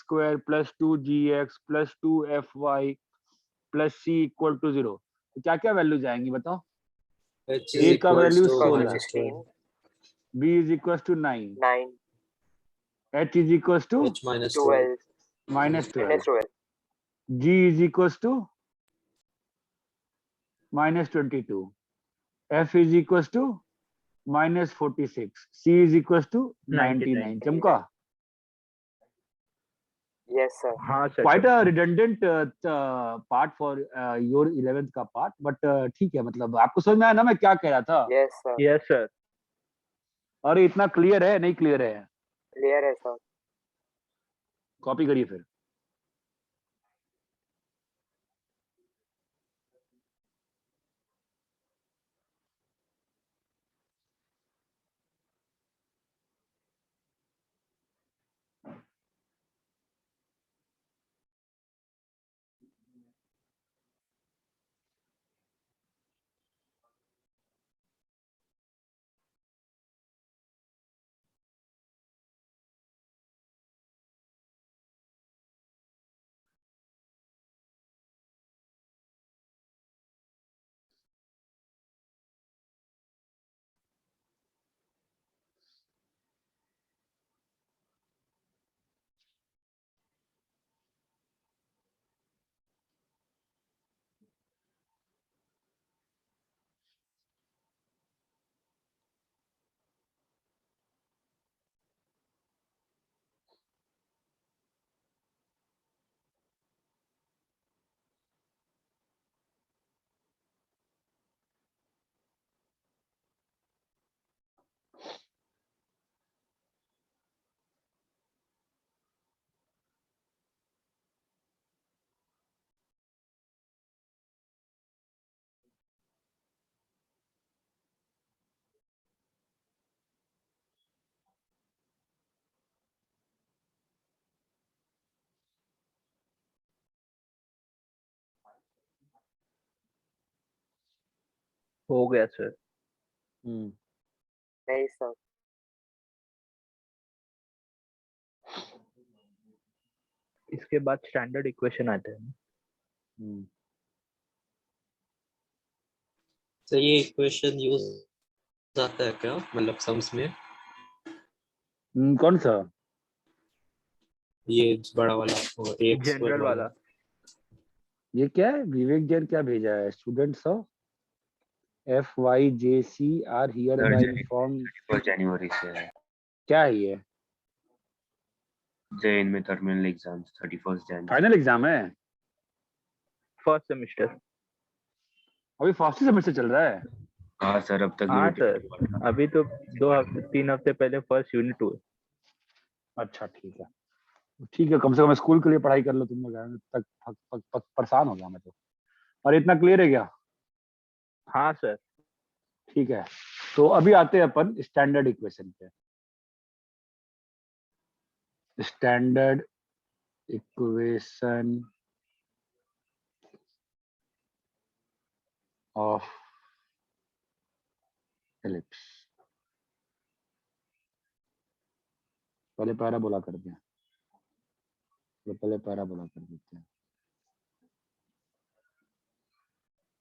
+ 2gx + 2fy + c = 0, तो क्या क्या वैल्यू जाएंगी बताओ। H a is का equals value to 16, -12. b = 9, 9, h = H minus 12. -12, -12, g = -22, f = -46, c = 99। चमका, yes sir. हाँ sir. quite a redundant part for your 11th का पार्ट, बट ठीक है, मतलब आपको समझ में आया ना मैं क्या कह रहा था। Yes sir. Yes sir. अरे इतना क्लियर है, नहीं क्लियर है, Clear है sir. कॉपी करिए फिर। हो गया सर। नहीं sir. इसके बाद स्टैंडर्ड इक्वेशन आता है। तो ये इक्वेशन यूज आता है क्या, मतलब सम्स में? कौन सा, ये बड़ा वाला एक जनरल वाला। ये क्या है, विवेक जैन क्या भेजा है, students of FYJC are hereby inform, 31 जनवरी से है क्या है ये, जैन में टर्मिनल एग्जाम्स 31 जनवरी। फाइनल एग्जाम है। First semester. अभी फर्स्ट सेमेस्टर चल रहा है? हाँ सर, अब तक हाँ unit सर, एक हुआ था। अभी तो 2 हफ्ते 3 हफ्ते पहले फर्स्ट यूनिट हुए। अच्छा ठीक है, ठीक है, कम से कम स्कूल के लिए पढ़ाई कर लो तुम लोग यार, तक परेशान हो गया मैं तो। और इतना क्लियर है क्या? हाँ सर। ठीक है, तो अभी आते हैं अपन स्टैंडर्ड इक्वेशन पे। Standard equation of ellipse. पहले पैराबोला कर दिया, तो पहले पैराबोला कर देते हैं।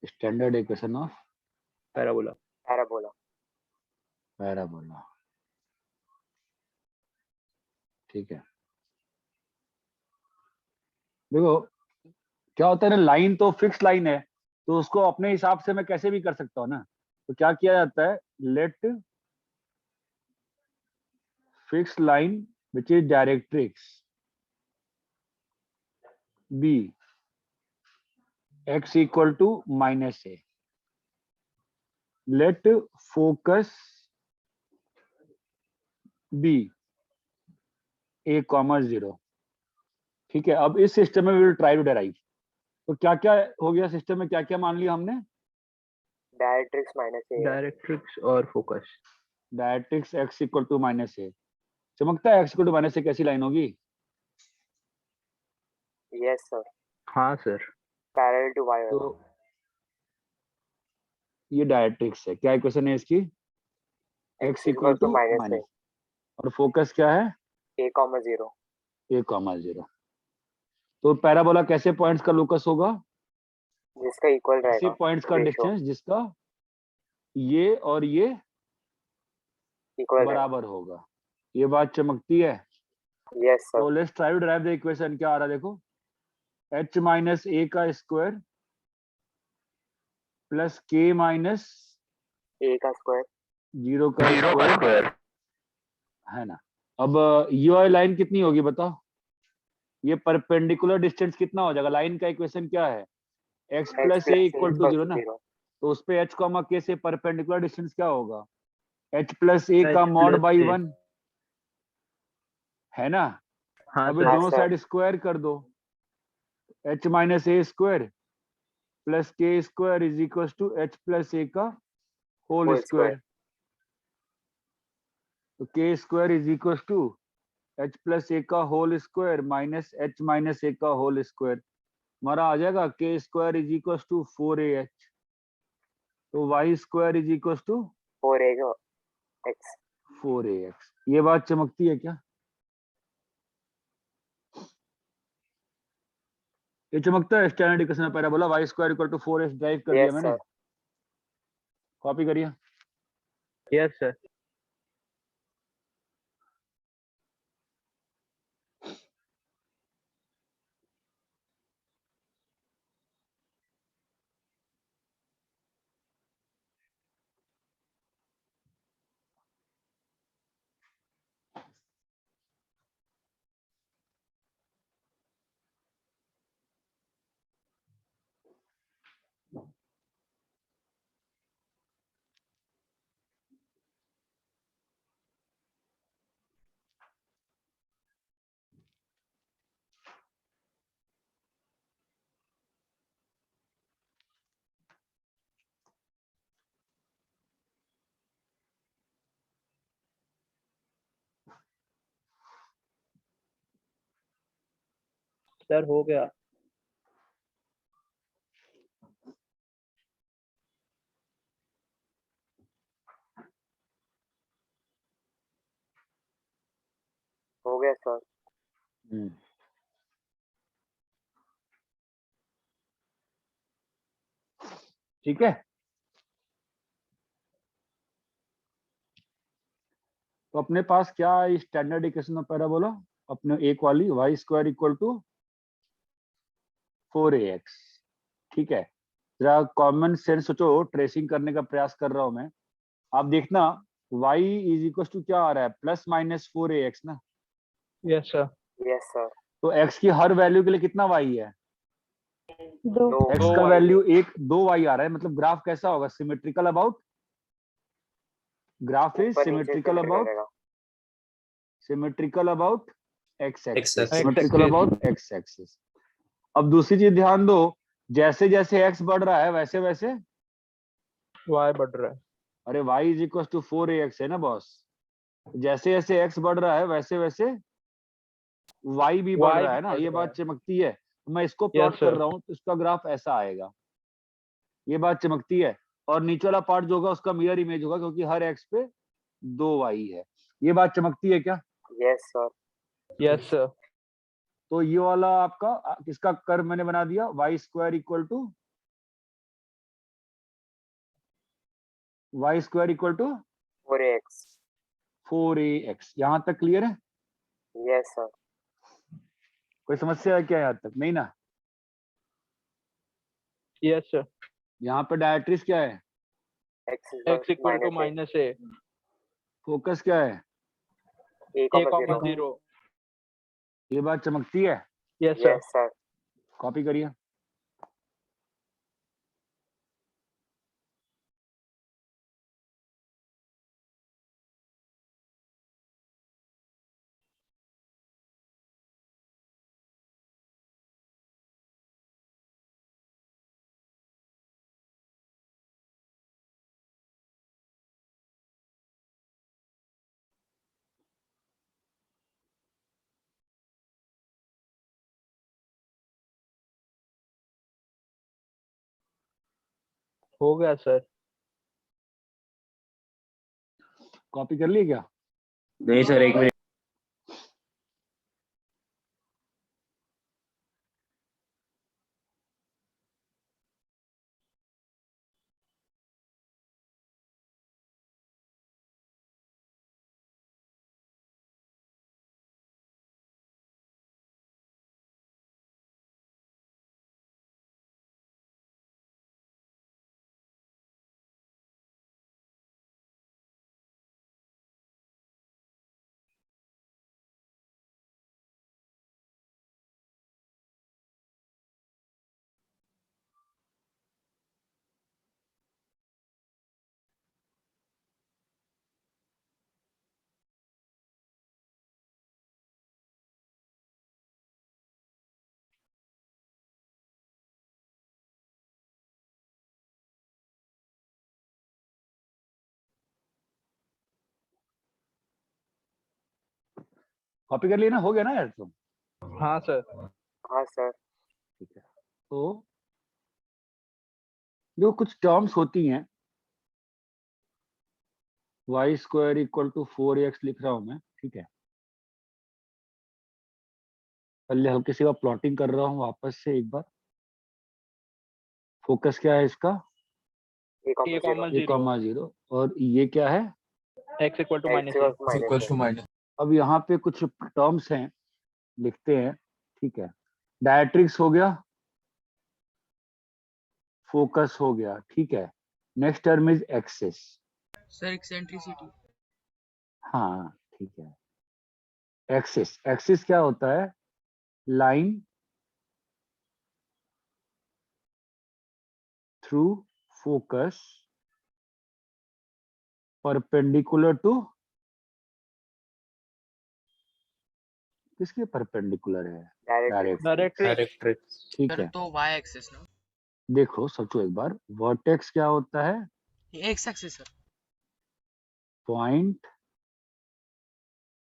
Standard equation of parabola. Parabola. Parabola, ठीक है। देखो क्या होता है ना, लाइन तो फिक्स लाइन है, तो उसको अपने हिसाब से मैं कैसे भी कर सकता हूँ ना। तो क्या किया जाता है, let fix line which is directrix be x equal to -a, let focus be a, 0। ठीक है, अब इस सिस्टम में we will try to derive। तो क्या क्या हो गया सिस्टम में, क्या क्या मान लिया हमने? डायरेक्ट्रिक्स माइनस ए। डायरेक्ट्रिक्स और focus. Directrix x equal to -a। चमकता है x equal to -a कैसी लाइन होगी? Yes sir. हाँ सर। Parallel to y. तो ये डायरेक्ट्रिक्स है। क्या इक्वेशन है इसकी? x equal to माइनस ए। और फोकस क्या है? a, 0। a, 0। तो पैराबोला कैसे पॉइंट्स का लोकस होगा? जिसका इक्वल ऐसे रहेगा पॉइंट्स का ratio डिस्टेंस जिसका ये और ये इक्वल बराबर होगा। ये बात चमकती है। रहेगा। यस तो sir. Let's try to derive the equation. क्या आ रहा है देखो, h माइनस a का स्क्वायर प्लस k माइनस a का स्क्वायर 0 का स्क्वायर है ना। अब ये वाली लाइन कितनी होगी बताओ? ये परपेंडिकुलर डिस्टेंस कितना हो जाएगा? लाइन का इक्वेशन क्या है? x plus a equal to 0 ना। तो उस पे h कॉमा k से परपेंडिकुलर डिस्टेंस क्या होगा? h प्लस a का मॉड बाई 1 है ना। हाँ अब सर। दोनों साइड स्क्वायर कर दो, h minus a square plus k square is equal to h plus a का होल Whole स्क्वायर। तो k square is equal to h plus a का whole square minus h minus a का होल स्क्वायर। हमारा आ जाएगा k square is equal to 4ah। तो y square is equal to 4ax। 4ax। ये बात चमकती है क्या? ये चमकता है स्टैंडर्ड इक्वेशन में parabola y square equal to 4x derive कर दिया यस मैंने। सर। कॉपी करिए। Yes sir. सर हो गया। हो गया सर। ठीक है, तो अपने पास क्या स्टैंडर्ड इक्वेशन में पैराबोला अपने एक वाली y square equal to 4ax। ठीक है, जरा कॉमन सेंस सोचो, ट्रेसिंग करने का प्रयास कर रहा हूं मैं। आप देखना y इज इक्वल टू क्या आ रहा है, प्लस माइनस 4ax ना। Yes sir. Yes sir. तो x की हर वैल्यू के लिए कितना y है? दो x का वैल्यू 1 2y आ रहा है, मतलब ग्राफ कैसा होगा? Symmetrical about, graph is symmetrical about x axis, symmetrical about x axis. अब दूसरी चीज ध्यान दो, जैसे जैसे x बढ़ रहा है वैसे वैसे y बढ़ रहा है। अरे y is equal to 4ax है ना बॉस, जैसे जैसे x बढ़ रहा है वैसे वैसे y भी बढ़ रहा है ना, ये बात चमकती है। मैं इसको प्लॉट कर रहा हूँ तो इसका ग्राफ ऐसा आएगा, ये बात चमकती है। और नीचे वाला पार्ट जो होगा उसका मिरर इमेज होगा, क्योंकि हर x पे 2y है। ये बात चमकती है क्या? Yes sir. Yes sir. तो ये वाला आपका किसका कर्व मैंने बना दिया, y square equal to 4ax। यहाँ तक क्लियर है? Yes sir. कोई समस्या है क्या यहाँ तक? नहीं ना? Yes sir. यहाँ पे डायरेक्ट्रिक्स क्या है? x equal to minus a, focus क्या है? a, a, 0। ये बात चमकती है? Yes sir. Yes sir. Copy करिए। हो गया सर। कॉपी कर लिए क्या? नहीं सर, एक मिनट। कॉपी कर लिए ना? हो गया ना यार तुम? हाँ सर। हाँ सर। ठीक है। तो जो कुछ टर्म्स होती हैं, y square equal to 4ax लिख रहा हूं मैं, ठीक है। पहले हल्के से प्लॉटिंग कर रहा हूँ वापस से एक बार। फोकस क्या है इसका? a, a, 0। और ये क्या है? x equal to minus a। Equal to minus. अब यहाँ पे कुछ टर्म्स हैं, लिखते हैं, ठीक है। डायरेक्ट्रिक्स हो गया, फोकस हो गया, ठीक है। Next term is axis. Sir eccentricity. हाँ ठीक है। एक्सिस, एक्सिस क्या होता है? Line through focus perpendicular to, किसके परपेंडिकुलर है? डायरेक्ट। ठीक सर है। तो y एक्सिस ना, देखो सोचो एक बार, वर्टेक्स क्या होता है? x axis sir. Point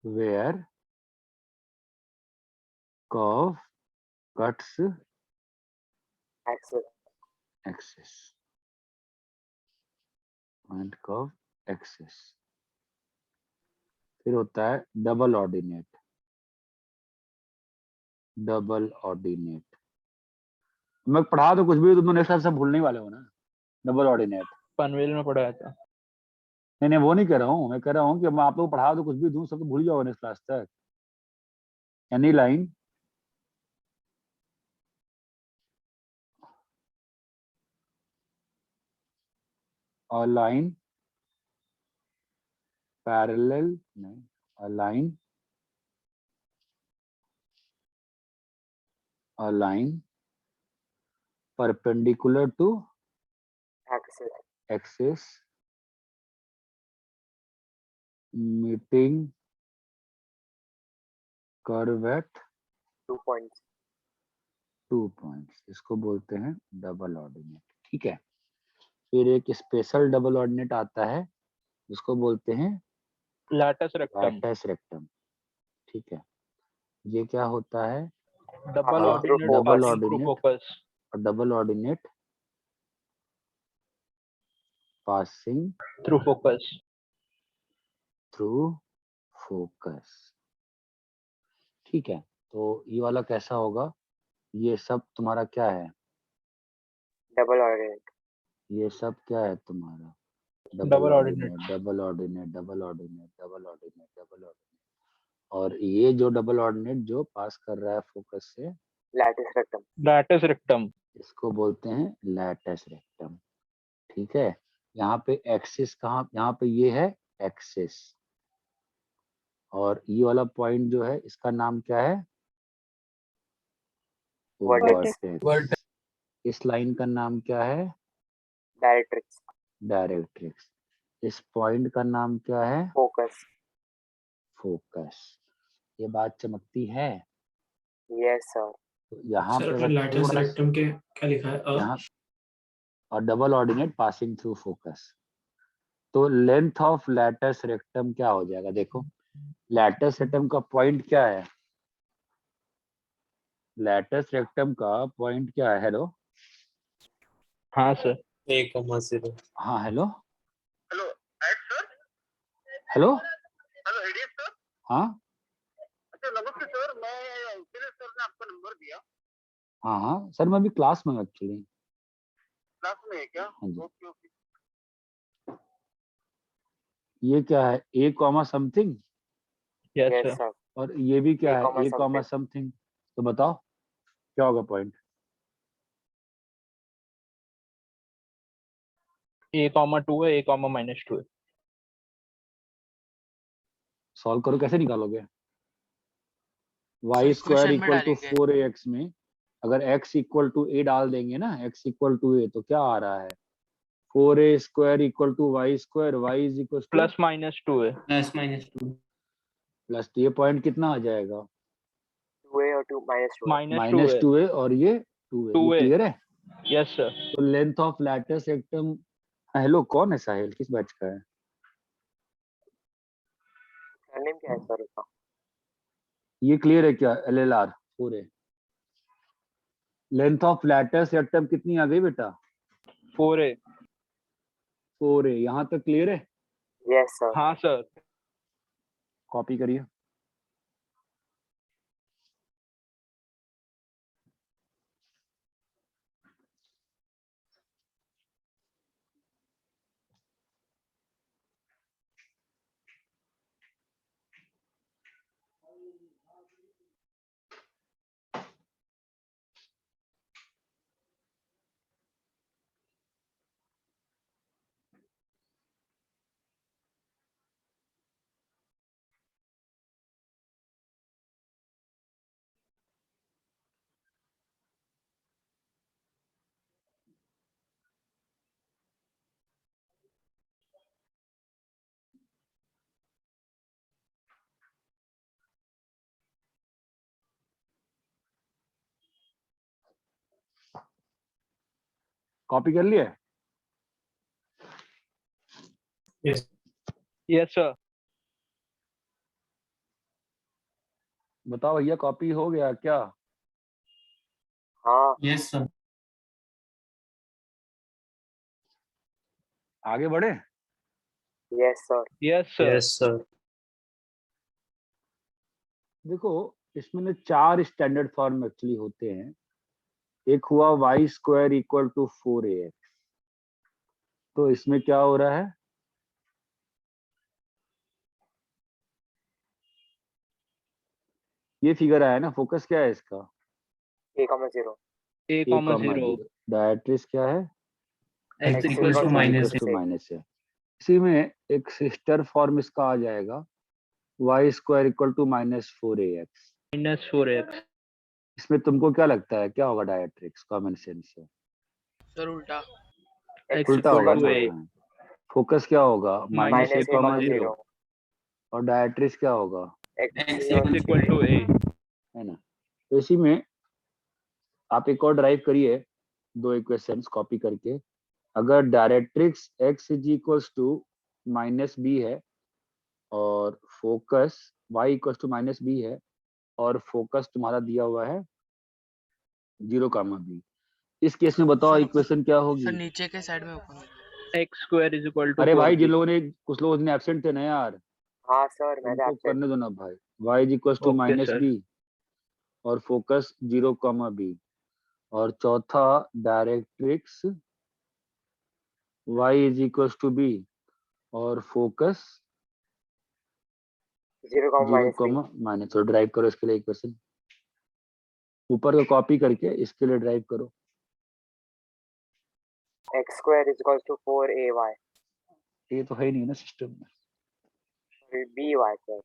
where curve cuts axis. Axis, point curve axis. फिर होता है डबल ऑर्डिनेट। डबल ऑर्डिनेट मैं पढ़ा तो कुछ भी, तुम नेक्स्ट क्लास से भूलने वाले हो ना। डबल ऑर्डिनेट पनवेल में पढ़ाया था। नहीं नहीं, वो नहीं कह रहा हूँ, मैं कह रहा हूँ कि मैं आप लोग को पढ़ा तो कुछ भी दूं, सब तो भूल जाओगे नेक्स्ट क्लास तक। एनी लाइन और लाइन पैरेलल, नहीं, align, align perpendicular to axis axis meeting curve at 2 points 2 points, इसको बोलते हैं डबल ऑर्डिनेट। ठीक है, फिर एक स्पेशल डबल ऑर्डिनेट आता है जिसको बोलते हैं लैटिस रेक्टम, लैटिस रेक्टम। ठीक है, ये क्या होता है? डबल हाँ, ordinate double passing through ordinate। focus, और double ordinate passing through focus, through focus. ठीक है, तो ये वाला कैसा होगा? ये सब तुम्हारा क्या है? double ordinate ये सब क्या है तुम्हारा? Double ordinate। Double ordinate, double ordinate, double ordinate, double ordinate. और ये जो डबल ऑर्डिनेट जो पास कर रहा है फोकस से, lattice rectum लैटिस रेक्टम, इसको बोलते हैं लैटिस रेक्टम। ठीक है, यहाँ पे एक्सिस कहाँ? यहाँ पे ये है एक्सिस, और ये वाला पॉइंट जो है इसका नाम क्या है? Vertex। वर्टेक्स। इस लाइन का नाम क्या है? directrix directrix. इस पॉइंट का नाम क्या है? focus focus. ये बात चमकती है? yes sir तो यहाँ सर पे अपने अगर लैटिस थोड़ा रेक्टम के क्या लिखा है? यहाँ और double ordinate passing through focus, तो लेंथ ऑफ लैटिस रेक्टम क्या हो जाएगा? देखो, लैटिस रेक्टम का पॉइंट क्या है? लैटिस रेक्टम का पॉइंट क्या है? हेलो, हाँ सर, 1,0। हाँ hello hello sir, hello, hello ADS sir. हाँ अच्छा नमस्ते सर, मैं सुरेश सर ने आपका नंबर दिया। हाँ हाँ सर, मैं अभी क्लास में एक्चुअली। क्लास में है क्या? हाँ जी। Okay okay. ये क्या है? A comma something, yes yes sir, sir और ये भी क्या A, है? A comma something। समथिंग। तो बताओ क्या होगा पॉइंट? A,2 है, A,-2 है। सॉल्व करो, कैसे निकालोगे? Y square equal to 4ax में अगर x इक्वल टू a डाल देंगे ना, x इक्वल टू a, तो क्या आ रहा है? 4a square equal to y square, y is equal to +-2 है। +-2। प्लस, तो ये पॉइंट कितना आ जाएगा? 2a और 2 -2 -2 है। 2a और ये 2a। 2a। क्लियर है? यस सर, तो length of lattice rectum. Hello, कौन है साहिल? किस बैच का है? नेम क्या है सर उसका? ये क्लियर है क्या? LLR 4a। Length of lattice rectum कितनी आ गई बेटा? 4a। 4a। यहाँ तक क्लियर है? yes sir हाँ सर, कॉपी करिए। कॉपी कर लिए? यस यस सर, बताओ भैया, कॉपी हो गया क्या? हाँ यस सर। आगे बढ़े? yes sir yes sir. Yes sir. देखो, इसमें ना 4 स्टैंडर्ड फॉर्म एक्चुअली होते हैं। एक हुआ Y square equal to 4ax, तो इसमें क्या हो रहा है? ये फिगर आया ना, फोकस क्या है इसका? A,0 A,0। डायरेक्ट्रिक्स क्या है? x X equals to equals minus to minus है। इसी में एक सिस्टर फॉर्म इसका आ जाएगा, Y square equal to -4ax। -4x। इसमें तुमको क्या लगता है क्या होगा डायरेक्ट्रिक्स? कॉमन सेंस से सर उल्टा। X उल्टा equal होगा to ना। A. फोकस क्या होगा? Minus minus A -a, comma 0 0 और डायरेक्ट्रिक्स क्या होगा? x X equal to A. है ना। तो इसी में आप एक और ड्राइव करिए, दो इक्वेशंस कॉपी करके। अगर directrix x is equals to minus b है और focus y equals to minus b है और फोकस तुम्हारा दिया हुआ है 0 कामा बी, इस केस में बताओ सर- इक्वेशन क्या सर होगी? नीचे के साइड में open. X square is equal to अरे भाई 4B. जिन लोगों ने, कुछ लोग उसमें एब्सेंट थे ना यार, हाँ सर मैं उनको absent। करने दो ना भाई। y is equals to Okay, minus sir. B और फोकस 0 कामा बी, और चौथा directrix y is equals to b और फोकस 0, 0 -b। माइनस। तो ड्राइव करो इसके लिए इक्वेशन, ऊपर का कॉपी करके इसके लिए ड्राइव करो। x square is equals to 4ay ये तो है ही नहीं ना सिस्टम में। by sir.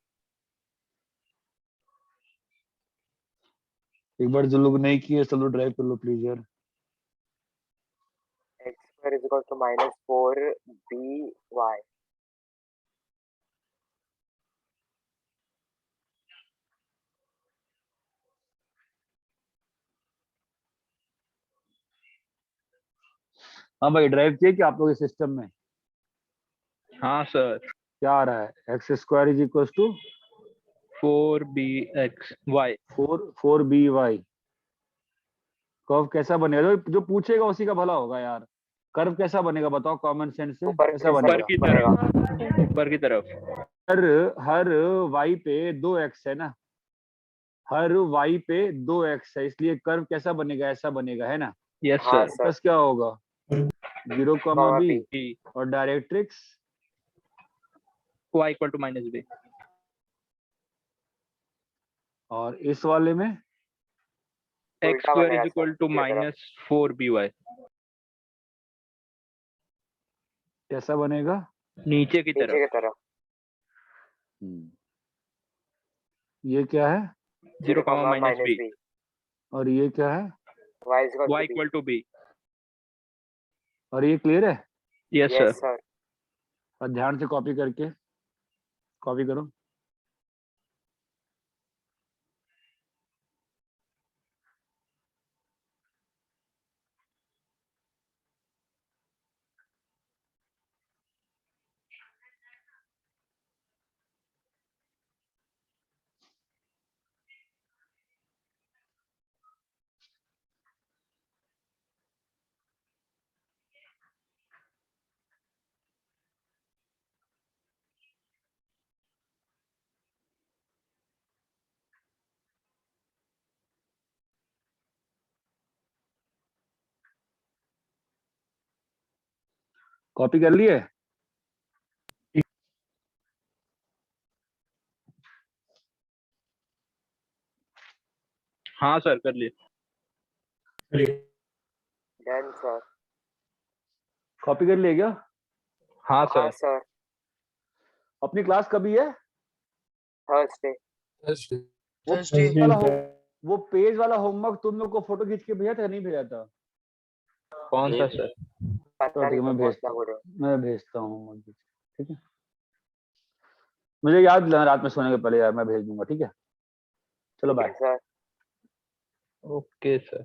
एक बार जो लोग नहीं किए सब लोग ड्राइव कर लो प्लीज यार। x square is equals to -4by। हाँ भाई ड्राइव किए क्या आप लोग इस सिस्टम में? हाँ सर. क्या आ रहा है? X square is equal to 4BXY. 4BY। Curve कैसा बनेगा? जो पूछेगा उसी का भला होगा यार। कर्व कैसा बनेगा बताओ कॉमन सेंस से, ऊपर कैसा की ऊपर बनेगा? की तरफ. ऊपर की तरफ. हर y पे 2x है ना, हर y पे 2x है, इसलिए कर्व कैसा बनेगा? ऐसा बनेगा, है ना। Yes हाँ sir. सर। बस क्या होगा? 0 कामा comma बी b। B. और directrix Y equal to -B. और इस वाले में X उल्टा square बनेगा is equal सर, to ये तरफ। -4BY. कैसा बनेगा? नीचे की नीचे तरफ. की तरफ। ये क्या है? 0, -B. -b और ये क्या है? y is equals Y to b। equal to B. और ये क्लियर है? Yes sir. yes sir. और ध्यान से कॉपी करके कॉपी करो। कॉपी कर लिए? हाँ सर कर लिए. Done sir. कॉपी कर लिए क्या? हाँ हाँ सर. सर। अपनी क्लास कभी है? थर्सडे। वो पेज वाला होमवर्क तुम लोग को फोटो खींच के भेजा था, नहीं भेजा था? कौन सा सर? पता नहीं मैं सर, भेजता कौन सा बोलो। मैं भेजता हूँ, ठीक है। मुझे याद दिलाना रात में सोने के पहले यार, मैं भेज दूंगा, ठीक है। चलो ठीक है बाय। सर। Okay sir.